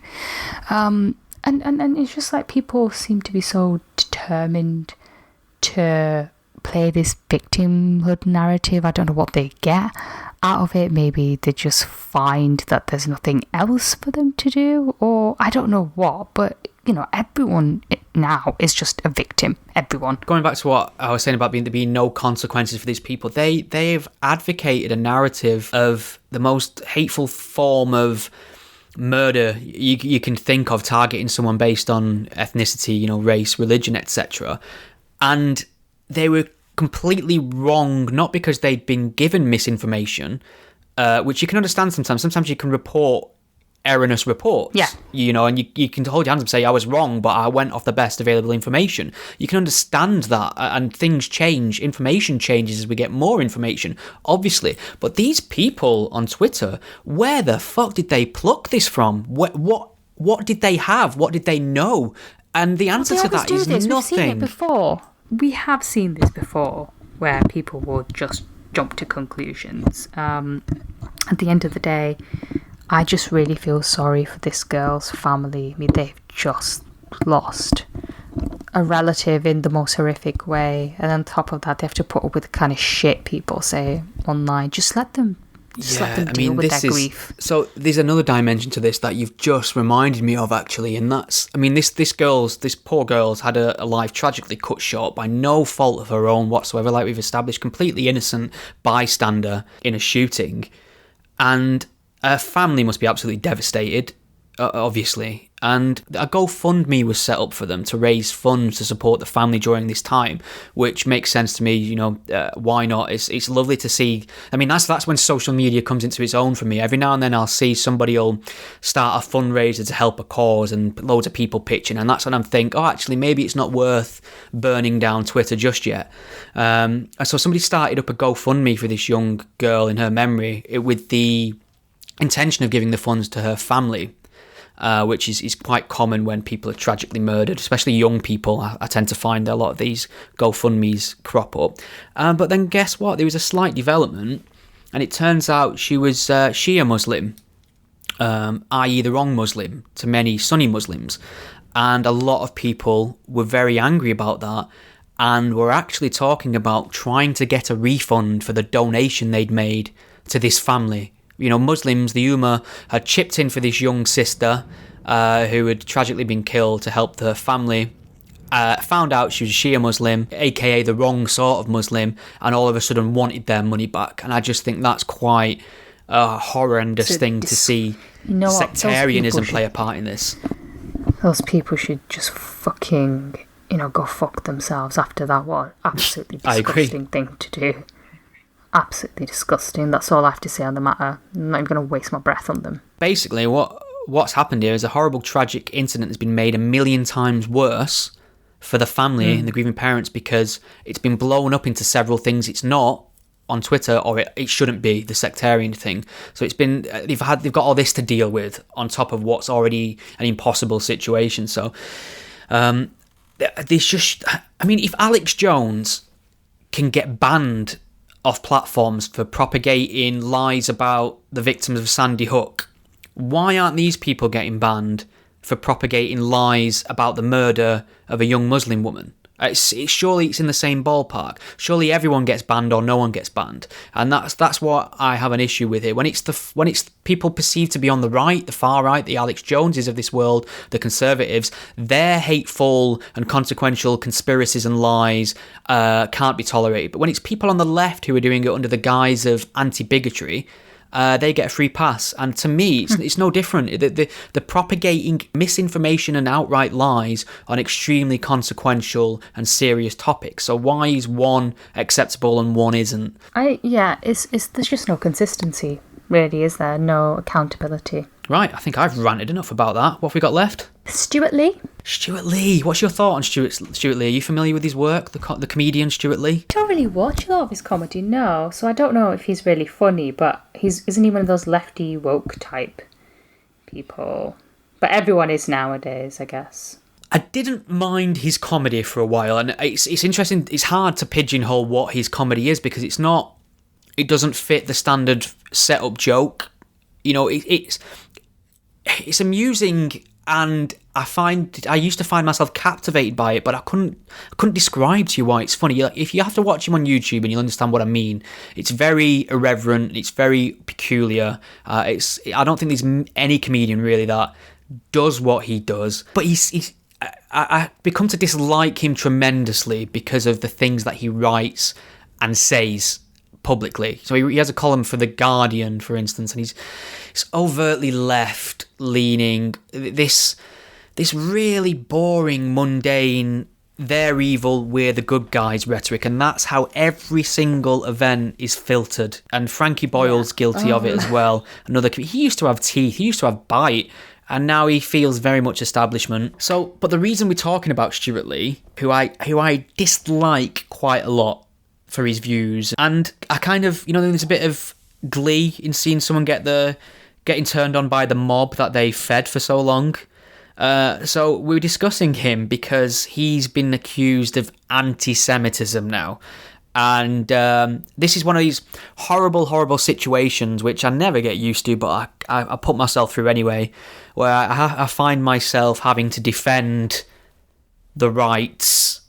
And it's just like people seem to be so determined to play this victimhood narrative. I don't know what they get out of it. Maybe they just find that there's nothing else for them to do, or I don't know what, but everyone now is just a victim. Everyone. Going back to what I was saying about there being no consequences for these people, they've advocated a narrative of the most hateful form of murder you can think of, targeting someone based on ethnicity, race, religion, etc. And they were completely wrong, not because they'd been given misinformation, which you can understand sometimes. Sometimes you can report erroneous reports. Yeah. And you can hold your hands up and say, I was wrong, but I went off the best available information. You can understand that, and things change. Information changes as we get more information, obviously. But these people on Twitter, where the fuck did they pluck this from? What did they have? What did they know? And the answer to that is nothing. We've seen it before. We have seen this before, where people will just jump to conclusions. At the end of the day, I just really feel sorry for this girl's family. I mean, they've just lost a relative in the most horrific way. And on top of that, they have to put up with the kind of shit people say online. Just let them deal with their grief. So there's another dimension to this that you've just reminded me of, actually. And that's, this poor girl's had a life tragically cut short by no fault of her own whatsoever. Like we've established, completely innocent bystander in a shooting. And her family must be absolutely devastated, obviously. And a GoFundMe was set up for them to raise funds to support the family during this time, which makes sense to me. Why not? It's lovely to see. I mean, that's when social media comes into its own for me. Every now and then I'll see somebody will start a fundraiser to help a cause and loads of people pitching, and that's when I'm thinking, actually, maybe it's not worth burning down Twitter just yet. So somebody started up a GoFundMe for this young girl in her memory with the intention of giving the funds to her family, which is quite common when people are tragically murdered, especially young people. I tend to find a lot of these GoFundMes crop up. But then guess what? There was a slight development, and it turns out she was Shia Muslim, i.e. the wrong Muslim to many Sunni Muslims. And a lot of people were very angry about that, and were actually talking about trying to get a refund for the donation they'd made to this family. Muslims, the Ummah, had chipped in for this young sister who had tragically been killed to help her family. Found out she was a Shia Muslim, aka the wrong sort of Muslim, and all of a sudden wanted their money back. And I just think that's quite a horrendous thing to see sectarianism play a part in this. Those people should just fucking, go fuck themselves after that. What absolutely disgusting thing to do. Absolutely disgusting. That's all I have to say on the matter. I'm not even going to waste my breath on them. Basically, what's happened here is a horrible, tragic incident that's been made a million times worse for the family and the grieving parents, because it's been blown up into several things it's not on Twitter, or it shouldn't be, the sectarian thing. So it's been they've got all this to deal with on top of what's already an impossible situation. So there's just, I mean, if Alex Jones can get banned off platforms for propagating lies about the victims of Sandy Hook, why aren't these people getting banned for propagating lies about the murder of a young Muslim woman? Surely it's in the same ballpark. Surely everyone gets banned or no one gets banned, and that's what I have an issue with here. When it's people perceived to be on the right, the far right, the Alex Joneses of this world, the conservatives, their hateful and consequential conspiracies and lies can't be tolerated. But when it's people on the left who are doing it under the guise of anti-bigotry, they get a free pass. And to me, it's no different. The propagating misinformation and outright lies on extremely consequential and serious topics. So why is one acceptable and one isn't? There's just no consistency, really, is there? No accountability. Right, I think I've ranted enough about that. What have we got left? Stewart Lee. Stewart Lee. What's your thought on Stewart Lee? Are you familiar with his work, the comedian Stewart Lee? I don't really watch a lot of his comedy, no. So I don't know if he's really funny, but isn't he one of those lefty woke type people? But everyone is nowadays, I guess. I didn't mind his comedy for a while, and it's interesting. It's hard to pigeonhole what his comedy is, because it doesn't fit the standard set-up joke. You know, it's amusing, and I used to find myself captivated by it, but I couldn't describe to you why it's funny. If you have to watch him on YouTube and you'll understand what I mean, it's very irreverent, it's very peculiar. I don't think there's any comedian really that does what he does, but I become to dislike him tremendously because of the things that he writes and says publicly. So he has a column for The Guardian, for instance, and he's overtly left-leaning. This really boring, mundane, they're evil, we're the good guys rhetoric, and that's how every single event is filtered. And Frankie Boyle's guilty of it as well. He used to have teeth, he used to have bite, and now he feels very much establishment. So, but the reason we're talking about Stewart Lee, who I dislike quite a lot for his views, and I kind of, there's a bit of glee in seeing someone getting turned on by the mob that they fed for so long. So we're discussing him because he's been accused of anti-Semitism now. And this is one of these horrible, horrible situations which I never get used to, but I put myself through anyway, where I find myself having to defend the rights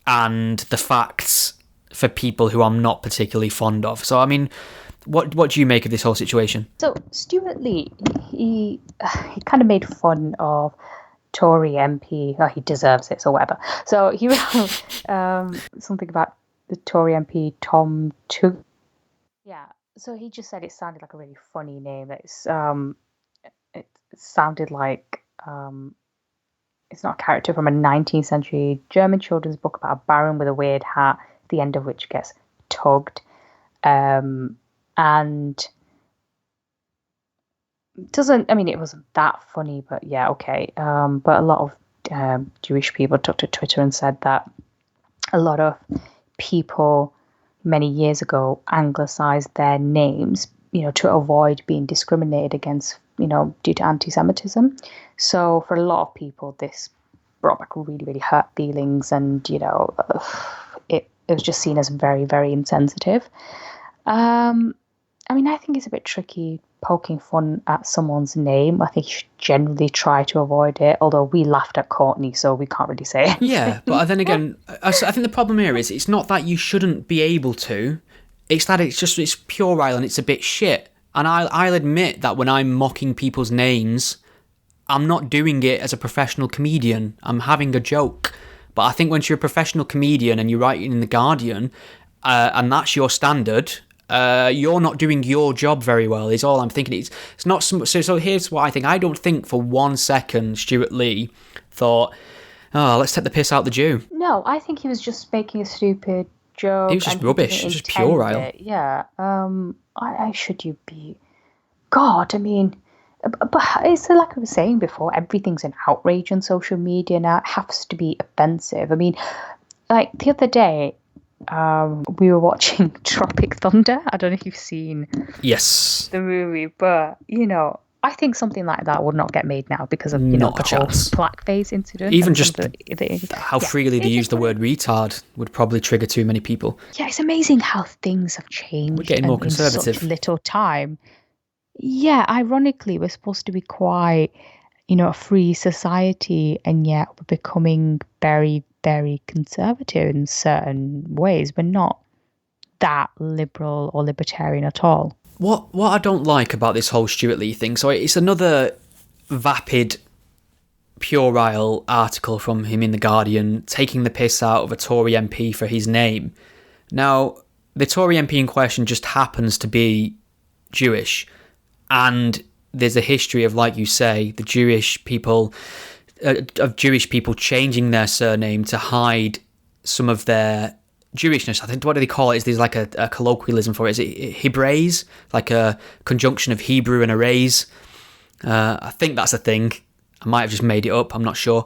and the facts for people who I'm not particularly fond of. So, I mean, what do you make of this whole situation? So, Stewart Lee, he kind of made fun of Tory MP. Oh, he deserves it, so whatever. So, he wrote something about the Tory MP, Tom Tug. Yeah, so he just said it sounded like a really funny name. It sounded like it's not a character from a 19th century German children's book about a baron with a weird hat, the end of which gets tugged. And it wasn't that funny, but yeah, okay. But a lot of Jewish people took to Twitter and said that a lot of people many years ago anglicized their names, to avoid being discriminated against, due to anti-Semitism. So for a lot of people, this brought back really, really hurt feelings, and, it was just seen as very, very insensitive. I think it's a bit tricky poking fun at someone's name. I think you should generally try to avoid it, although we laughed at Courtney, so we can't really say anything. Yeah, but then again, I think the problem here is it's not that you shouldn't be able to, it's that it's puerile and it's a bit shit. And I'll admit that when I'm mocking people's names, I'm not doing it as a professional comedian. I'm having a joke. But I think once you're a professional comedian and you're writing in The Guardian, and that's your standard, you're not doing your job very well, is all I'm thinking. It's not so here's what I think. I don't think for 1 second Stewart Lee thought, let's take the piss out the Jew. No, I think he was just making a stupid joke. It was just rubbish. It was just puerile. Yeah. I should you be... God, I mean, But it's like I was saying before, everything's an outrage on social media now. It has to be offensive. I mean, like the other day, we were watching Tropic Thunder. I don't know if you've seen Yes. the movie, but I think something like that would not get made now because of the whole blackface incident. Even just how freely they use the word retard would probably trigger too many people. Yeah, it's amazing how things have changed. We're getting more conservative in such little time. Yeah, ironically, we're supposed to be quite, a free society, and yet we're becoming very, very conservative in certain ways. We're not that liberal or libertarian at all. What I don't like about this whole Stewart Lee thing, so it's another vapid, puerile article from him in The Guardian, taking the piss out of a Tory MP for his name. Now, the Tory MP in question just happens to be Jewish, and there's a history of, like you say, the Jewish people changing their surname to hide some of their Jewishness. I think, what do they call it? There's like a colloquialism for it. Is it Hebraise? Like a conjunction of Hebrew and arrays. I think that's a thing. I might have just made it up. I'm not sure.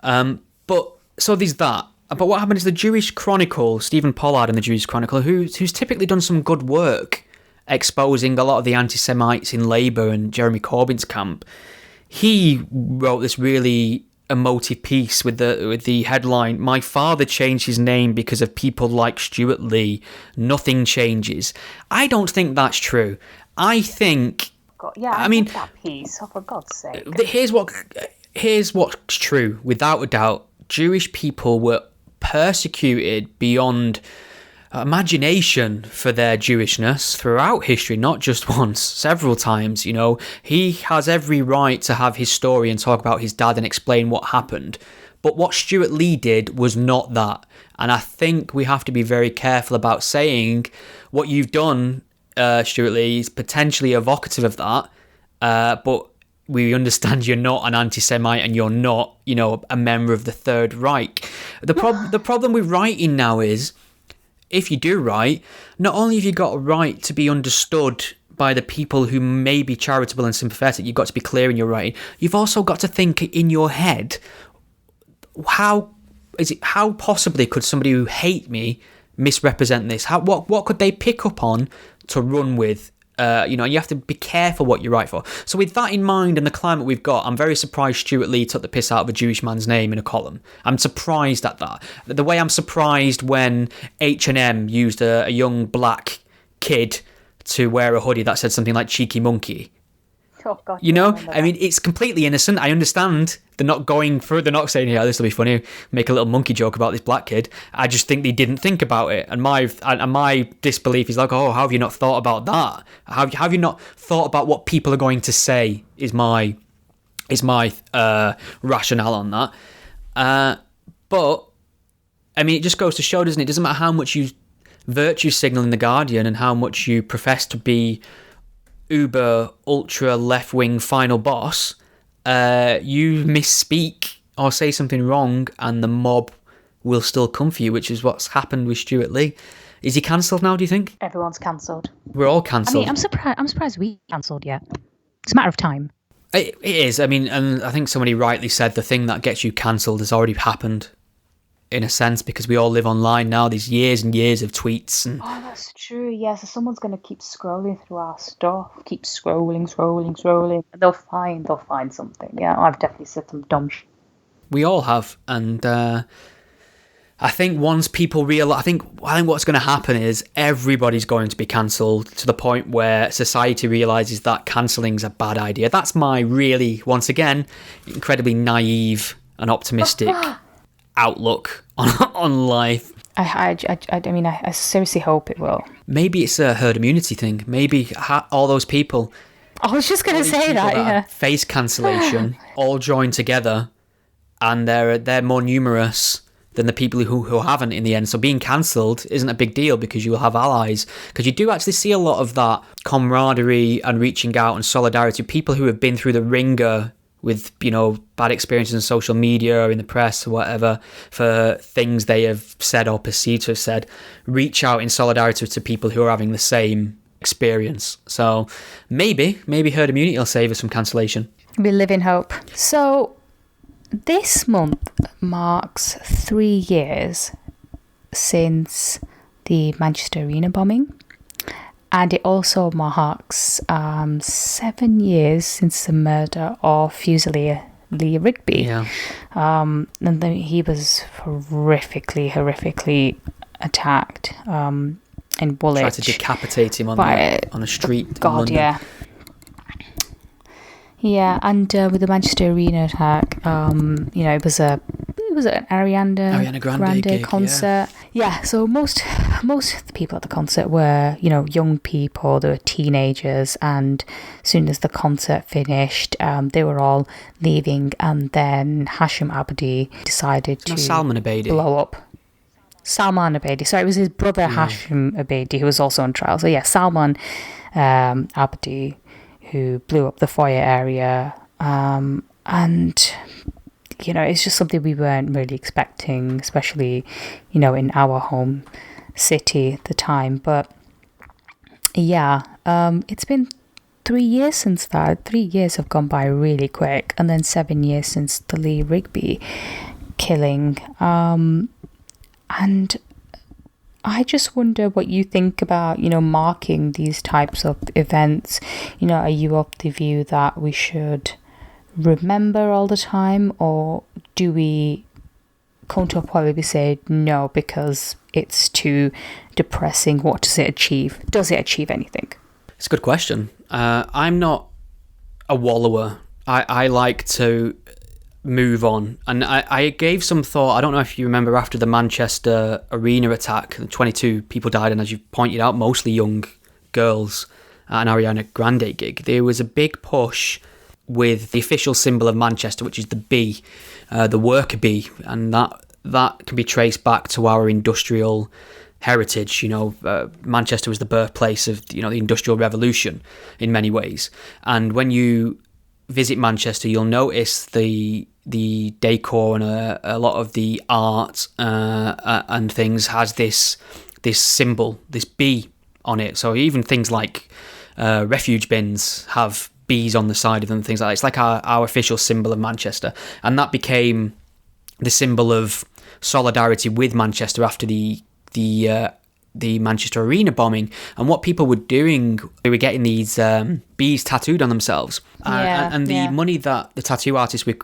But so there's that. But what happened is the Jewish Chronicle, Stephen Pollard in the Jewish Chronicle, who's typically done some good work exposing a lot of the anti-Semites in Labour and Jeremy Corbyn's camp, he wrote this really emotive piece with the headline, "My father changed his name because of people like Stewart Lee. Nothing changes." I don't think that's true. I think... I mean, that piece, for God's sake. Here's what's true, without a doubt. Jewish people were persecuted beyond imagination for their Jewishness throughout history, not just once, several times. He has every right to have his story and talk about his dad and explain what happened. But what Stewart Lee did was not that. And I think we have to be very careful about saying what you've done, Stewart Lee, is potentially evocative of that. But we understand you're not an anti-Semite and you're not, a member of the Third Reich. The problem with writing now is, if you do write, not only have you got a right to be understood by the people who may be charitable and sympathetic, you've got to be clear in your writing, you've also got to think in your head, how possibly could somebody who hate me misrepresent this? What could they pick up on to run with? You have to be careful what you write for. So with that in mind and the climate we've got, I'm very surprised Stewart Lee took the piss out of a Jewish man's name in a column. I'm surprised at that. The way I'm surprised when H&M used a young black kid to wear a hoodie that said something like cheeky monkey. Oh, God, I mean, it's completely innocent. I understand they're not going through, they're not saying, this will be funny, make a little monkey joke about this black kid. I just think they didn't think about it. And my disbelief is like, how have you not thought about that? How have you not thought about what people are going to say is my rationale on that. But, I mean, it just goes to show, doesn't it? It doesn't matter how much you virtue signal in The Guardian and how much you profess to be uber ultra left-wing final boss, you misspeak or say something wrong and the mob will still come for you, which is what's happened with Stewart Lee. Is he cancelled now, do you think? Everyone's cancelled. We're all cancelled. I mean, I'm surprised we cancelled yet. It's a matter of time. It is. I mean, and I think somebody rightly said the thing that gets you cancelled has already happened, in a sense, because we all live online now. There's years and years of tweets. Oh, that's true. Yeah, so someone's going to keep scrolling through our stuff. Keep scrolling. They'll find something. Yeah, I've definitely said some dumb shit. We all have. And I think once people realise... I think what's going to happen is everybody's going to be cancelled to the point where society realises that cancelling's a bad idea. That's my really, once again, incredibly naive and optimistic outlook on life. I mean, I seriously hope it will. Maybe it's a herd immunity thing. Maybe all those people... I was just going to say that, yeah. Face cancellation all join together, and they're more numerous than the people who haven't in the end. So being cancelled isn't a big deal because you will have allies. Because you do actually see a lot of that camaraderie and reaching out and solidarity. People who have been through the ringer with, bad experiences on social media or in the press or whatever for things they have said or perceived to have said, reach out in solidarity to people who are having the same experience. So maybe herd immunity will save us from cancellation. We live in hope. So this month marks 3 years since the Manchester Arena bombing, and it also marks 7 years since the murder of Fusilier Lee Rigby. Yeah. And then he was horrifically attacked in Woolwich. Tried to decapitate him on a street. God, in London. yeah. Yeah, and with the Manchester Arena attack, it was an Ariana Grande gig, concert. Yeah, so most of the people at the concert were, young people, they were teenagers, and as soon as the concert finished, they were all leaving, and then Hashim Abedi decided to Salman Abedi. blow up. Salman Abedi. Sorry, it was his brother Hashim Abedi who was also on trial. So yeah, Salman Abedi, who blew up the foyer area, and it's just something we weren't really expecting, especially in our home city at the time. But yeah, it's been 3 years since that. 3 years have gone by really quick, and then 7 years since the Lee Rigby killing. And I just wonder what you think about, marking these types of events. Are you of the view that we should remember all the time, or do we come to a point where we say no because it's too depressing? What does it achieve? Does it achieve anything? It's a good question. I'm not a wallower. I like to move on, and I gave some thought. I don't know if you remember, after the Manchester Arena attack, 22 people died, and as you pointed out, mostly young girls, at an Ariana Grande gig. There was a big push with the official symbol of Manchester, which is the bee, the worker bee, and that can be traced back to our industrial heritage. Manchester was the birthplace of the Industrial Revolution in many ways, and when you visit Manchester, you'll notice the decor and a lot of the art and things has this symbol, this bee on it. So even things like refuge bins have bees on the side of them, things like that. It's like our official symbol of Manchester, and that became the symbol of solidarity with Manchester after the Manchester Arena bombing. And what people were doing, they were getting these bees tattooed on themselves. And the money that the tattoo artists were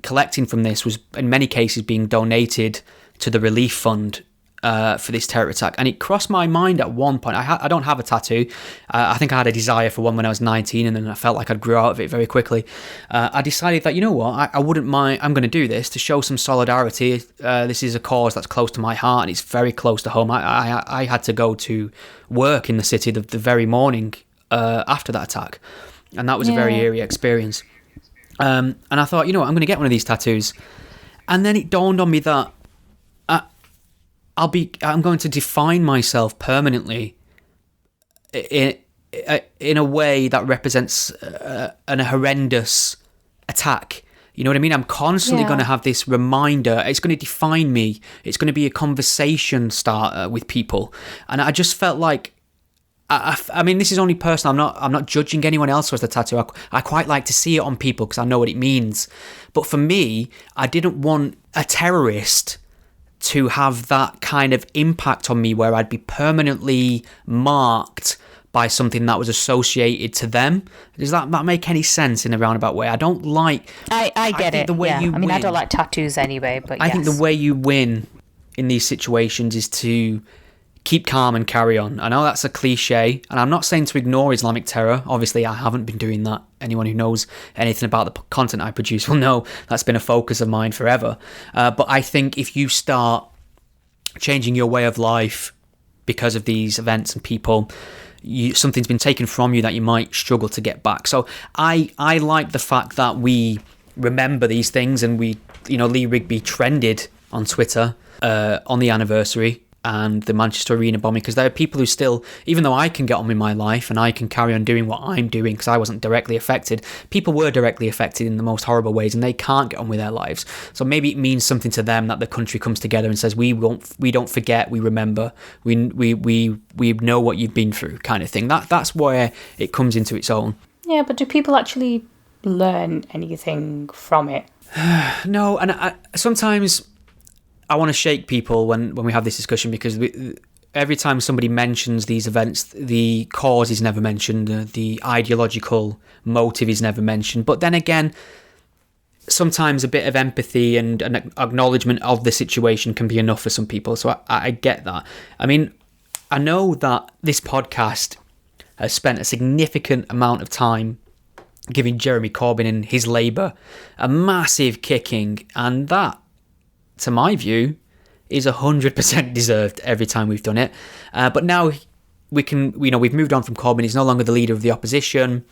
collecting from this was, in many cases, being donated to the relief fund for this terror attack. And it crossed my mind at one point. I don't have a tattoo. I think I had a desire for one when I was 19, and then I felt like I'd grew out of it very quickly. I decided that, I wouldn't mind. I'm going to do this to show some solidarity. This is a cause that's close to my heart, and it's very close to home. I had to go to work in the city the very morning after that attack, and that was a very eerie experience. And I thought, I'm going to get one of these tattoos. And then it dawned on me that I'm going to define myself permanently in a way that represents an horrendous attack. You know what I mean? I'm constantly going to have this reminder. It's going to define me. It's going to be a conversation starter with people. And I just felt like, I mean, this is only personal. I'm not judging anyone else who has the tattoo. I quite like to see it on people because I know what it means. But for me, I didn't want a terrorist to have that kind of impact on me where I'd be permanently marked by something that was associated to them. Does that make any sense in a roundabout way? I don't like... I get it. The way you win, I don't like tattoos anyway, but I think the way you win in these situations is to keep calm and carry on. I know that's a cliche, and I'm not saying to ignore Islamic terror. Obviously, I haven't been doing that. Anyone who knows anything about the content I produce will know that's been a focus of mine forever. But I think if you start changing your way of life because of these events and people, something's been taken from you that you might struggle to get back. So I like the fact that we remember these things, and Lee Rigby trended on Twitter on the anniversary. and the Manchester Arena bombing, because there are people who still, even though I can get on with my life and I can carry on doing what I'm doing because I wasn't directly affected, people were directly affected in the most horrible ways and they can't get on with their lives. So maybe it means something to them that the country comes together and says, we don't forget, we remember, we know what you've been through, kind of thing. That's where it comes into its own. Yeah, but do people actually learn anything from it? No, and sometimes I want to shake people when we have this discussion, because every time somebody mentions these events, the cause is never mentioned, the ideological motive is never mentioned. But then again, sometimes a bit of empathy and an acknowledgement of the situation can be enough for some people. So I get that. I mean, I know that this podcast has spent a significant amount of time giving Jeremy Corbyn and his Labour a massive kicking, and that, to my view, is 100% deserved every time we've done it. But now we've moved on from Corbyn. He's no longer the leader of the opposition.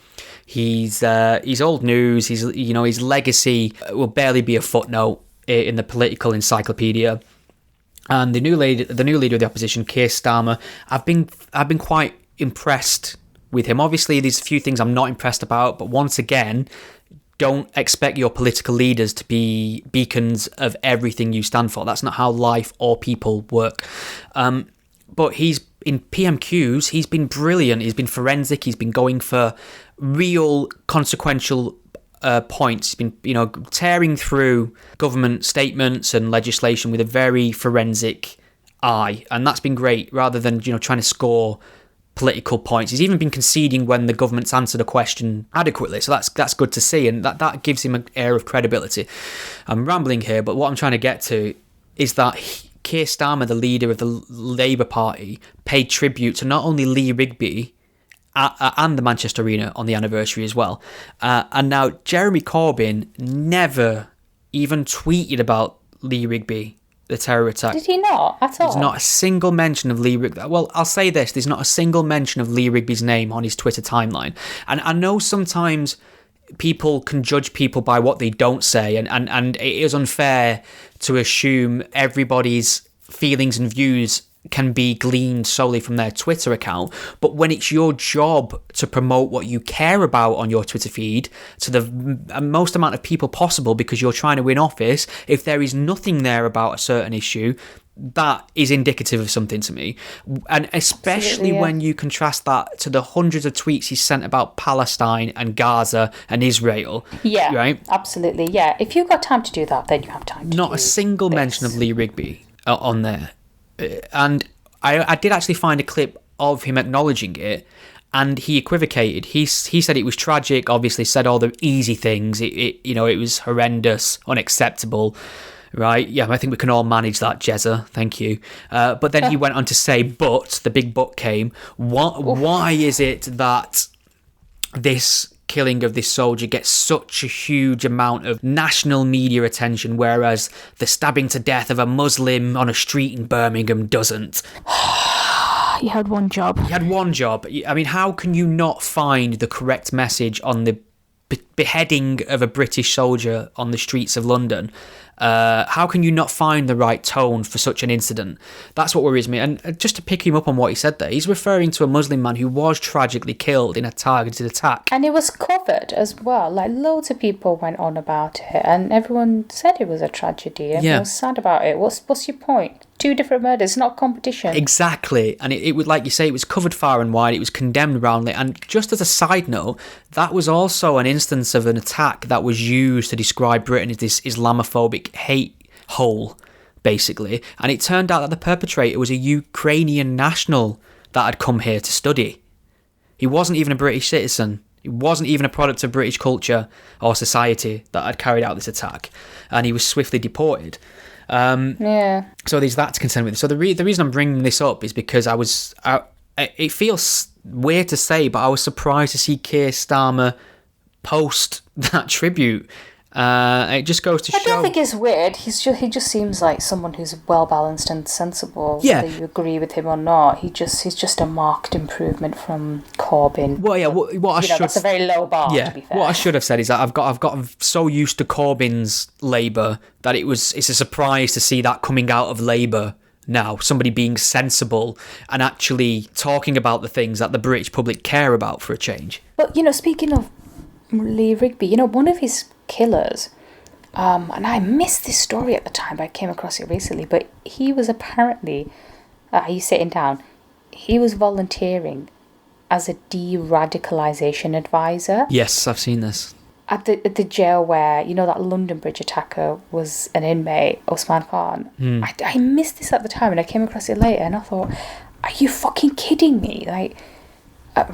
He's old news. His legacy will barely be a footnote in the political encyclopedia. And the new leader of the opposition, Keir Starmer, I've been quite impressed with him. Obviously, there's a few things I'm not impressed about, but once again, don't expect your political leaders to be beacons of everything you stand for. That's not how life or people work. But he's in PMQs, he's been brilliant. He's been forensic. He's been going for real consequential points. He's been, tearing through government statements and legislation with a very forensic eye, and that's been great. Rather than trying to score political points, he's even been conceding when the government's answered a question adequately, so that's good to see, and that gives him an air of credibility. I'm rambling here, but what I'm trying to get to is that Keir Starmer, the leader of the Labour Party, paid tribute to not only Lee Rigby and the Manchester Arena on the anniversary as well, and now Jeremy Corbyn never even tweeted about Lee Rigby, the terror attack. Did he not at all? There's not a single mention of Lee Rigby. Well, I'll say this. There's not a single mention of Lee Rigby's name on his Twitter timeline. And I know sometimes people can judge people by what they don't say, and it is unfair to assume everybody's feelings and views can be gleaned solely from their Twitter account. But when it's your job to promote what you care about on your Twitter feed to the most amount of people possible because you're trying to win office, if there is nothing there about a certain issue, that is indicative of something to me. And especially when you contrast that to the hundreds of tweets he sent about Palestine and Gaza and Israel. Yeah, right? Absolutely, yeah. If you've got time to do that, then you have time to Not a single mention of Lee Rigby on there. And I did actually find a clip of him acknowledging it, and he equivocated. He said it was tragic, obviously said all the easy things. It was horrendous, unacceptable, right? Yeah, I think we can all manage that, Jezza. Thank you. But then he went on to say, but, the big but came, why is it that this killing of this soldier gets such a huge amount of national media attention, whereas the stabbing to death of a Muslim on a street in Birmingham doesn't? He had one job. I mean, how can you not find the correct message on the beheading of a British soldier on the streets of London? How can you not find the right tone for such an incident? That's what worries me. And just to pick him up on what he said there, he's referring to a Muslim man who was tragically killed in a targeted attack. And it was covered as well. Like, loads of people went on about it, and everyone said it was a tragedy. Everyone was sad about it. What's your point? 2 different murders, not competition. Exactly. And it would, like you say, it was covered far and wide. It was condemned roundly. And just as a side note, that was also an instance of an attack that was used to describe Britain as this Islamophobic hate hole, basically. And it turned out that the perpetrator was a Ukrainian national that had come here to study. He wasn't even a British citizen. He wasn't even a product of British culture or society that had carried out this attack. And he was swiftly deported. So there's that to contend with. So the reason I'm bringing this up is because it feels weird to say, but I was surprised to see Keir Starmer post that tribute. It just goes to show. I don't think it's weird. He just seems like someone who's well balanced and sensible. Yeah. Whether you agree with him or not, he's just a marked improvement from Corbyn. Well, yeah. That's a very low bar. Yeah. To be fair. What I should have said is that I've got so used to Corbyn's Labour that it's a surprise to see that coming out of Labour now, somebody being sensible and actually talking about the things that the British public care about for a change. But, speaking of Lee Rigby, one of his killers, and I missed this story at the time, but I came across it recently, but he was apparently, he's sitting down, he was volunteering as a de-radicalisation advisor. Yes, I've seen this. At the jail where, that London Bridge attacker was an inmate, Osman Khan. I missed this at the time and I came across it later and I thought, are you fucking kidding me? Like,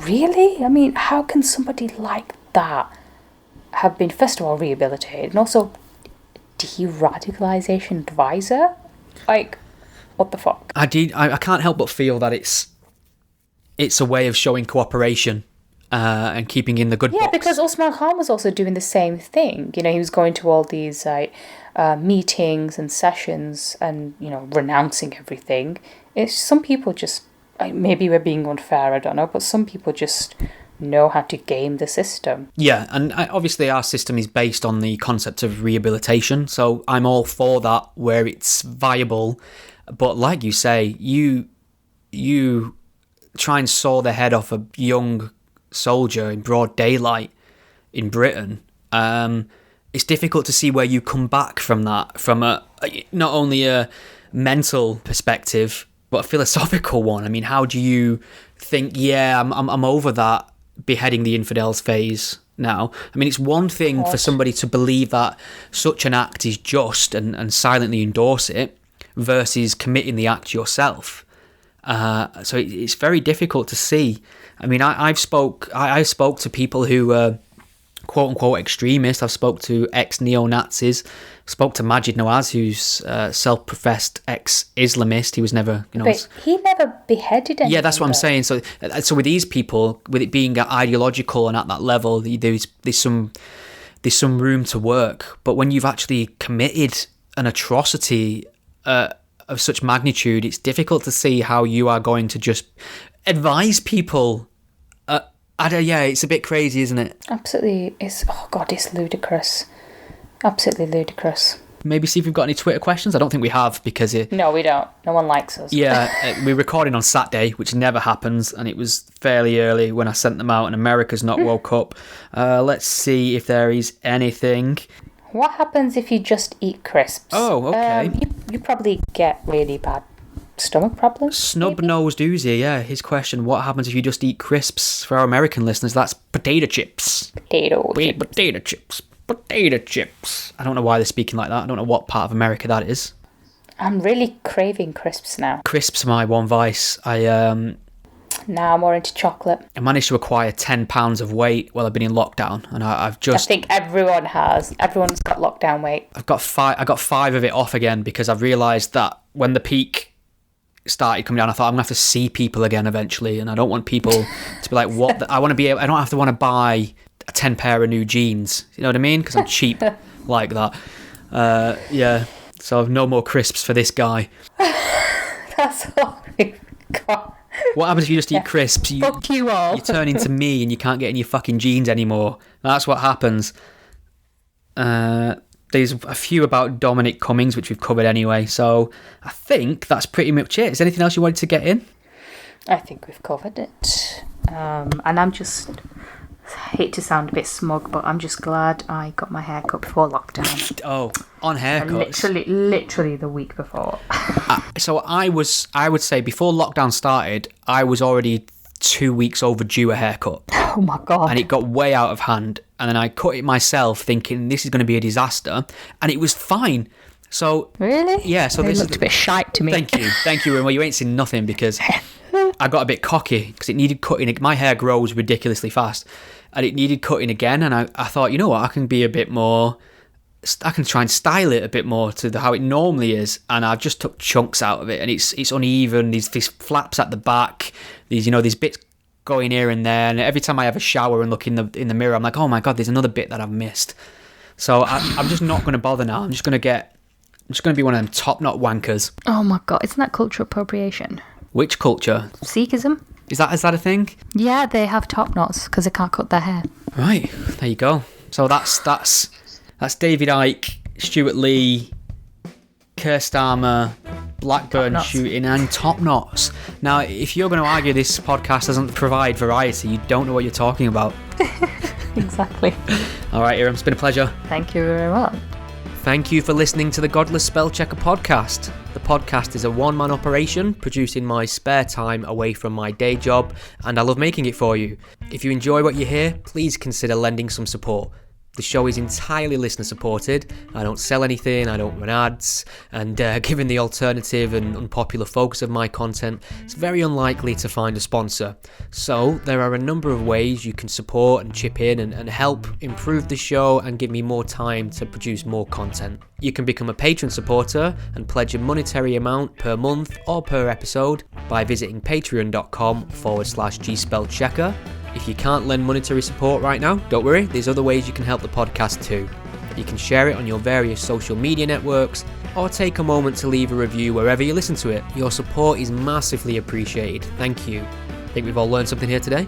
really? I mean, how can somebody like that have been, first of all, rehabilitated and also de-radicalisation advisor? Like, what the fuck? I can't help but feel that it's a way of showing cooperation. And keeping in the good books. Yeah, because Osman Khan was also doing the same thing. He was going to all these meetings and sessions and, renouncing everything. It's some people just, maybe we're being unfair, I don't know, but some people just know how to game the system. Yeah, and obviously our system is based on the concept of rehabilitation, so I'm all for that where it's viable. But like you say, you try and saw the head off a young soldier in broad daylight in Britain, it's difficult to see where you come back from that, from not only a mental perspective but a philosophical one. I mean, how do you think, I'm over that beheading the infidels phase now? I mean, it's one thing for somebody to believe that such an act is just and silently endorse it versus committing the act yourself. So it's very difficult to see. I mean, I spoke to people who were quote unquote extremists. I've spoke to ex-neo-Nazis. Spoke to Majid Nawaz, who's self-professed ex-Islamist. He was never, But he never beheaded anyone. Yeah, that's what I'm saying. So with these people, with it being ideological and at that level, there's some room to work. But when you've actually committed an atrocity of such magnitude, it's difficult to see how you are going to just advise people. It's a bit crazy, isn't it? Absolutely. It's ludicrous. Absolutely ludicrous. Maybe see if we've got any Twitter questions. I don't think we have because No, we don't. No one likes us. Yeah, we're recording on Saturday, which never happens, and it was fairly early when I sent them out, and America's not woke up. Let's see if there is anything. What happens if you just eat crisps? Oh, okay. You probably get really bad stomach problems. Snub-nosed Uzi, yeah. His question, what happens if you just eat crisps? For our American listeners, that's potato chips. Potato chips. Potato chips. I don't know why they're speaking like that. I don't know what part of America that is. I'm really craving crisps now. Crisps are my one vice. Now I'm more into chocolate. I managed to acquire 10 pounds of weight while I've been in lockdown, and I think everyone has. Everyone's got lockdown weight. I got 5 of it off again because I've realised that when the peak started coming down, I thought I'm gonna have to see people again eventually, and I don't want people to be like, what? I want to be able. I don't have to want to buy a 10 pair of new jeans. You know what I mean? Because I'm cheap like that. Yeah. So no more crisps for this guy. That's all we've got. What happens if you just eat crisps? Fuck you all. You turn into me and you can't get in your fucking jeans anymore. That's what happens. There's a few about Dominic Cummings, which we've covered anyway. So I think that's pretty much it. Is there anything else you wanted to get in? I think we've covered it. And I'm just... I hate to sound a bit smug, but I'm just glad I got my hair cut before lockdown. Oh, on haircuts. Literally the week before. So I would say before lockdown started, I was already 2 weeks overdue a haircut. Oh my God. And it got way out of hand. And then I cut it myself thinking this is going to be a disaster. And it was fine. So really? Yeah. So it looked a bit shite to me. Thank you. Well, you ain't seen nothing because I got a bit cocky because it needed cutting. My hair grows ridiculously fast. And it needed cutting again, and I thought, you know what, I can try and style it a bit more to how it normally is, and I just took chunks out of it, and it's uneven, these flaps at the back, these bits going here and there, and every time I have a shower and look in the mirror, I'm like, oh my God, there's another bit that I've missed. So I'm just not going to bother now. I'm just going to be one of them top-knot wankers. Oh my God, isn't that cultural appropriation? Which culture? Sikhism. Is that a thing? Yeah, they have top knots because they can't cut their hair. Right, there you go. So that's David Icke, Stewart Lee, Keir Starmer, blackburn Top knots. shooting and top knots. Now, if you're going to argue this podcast doesn't provide variety, you don't know what you're talking about. Exactly. All right, Iram, it's been a pleasure. Thank you very much. Thank you for listening to the Godless Spellchecker podcast. The podcast is a one-man operation produced in my spare time away from my day job, and I love making it for you. If you enjoy what you hear, please consider lending some support. The show is entirely listener supported. I don't sell anything, I don't run ads, and given the alternative and unpopular focus of my content, it's very unlikely to find a sponsor. So there are a number of ways you can support and chip in and help improve the show and give me more time to produce more content. You can become a patron supporter and pledge a monetary amount per month or per episode by visiting patreon.com/gspellchecker. If you can't lend monetary support right now, don't worry, there's other ways you can help the podcast too. You can share it on your various social media networks, or take a moment to leave a review wherever you listen to it. Your support is massively appreciated. Thank you. Think we've all learned something here today?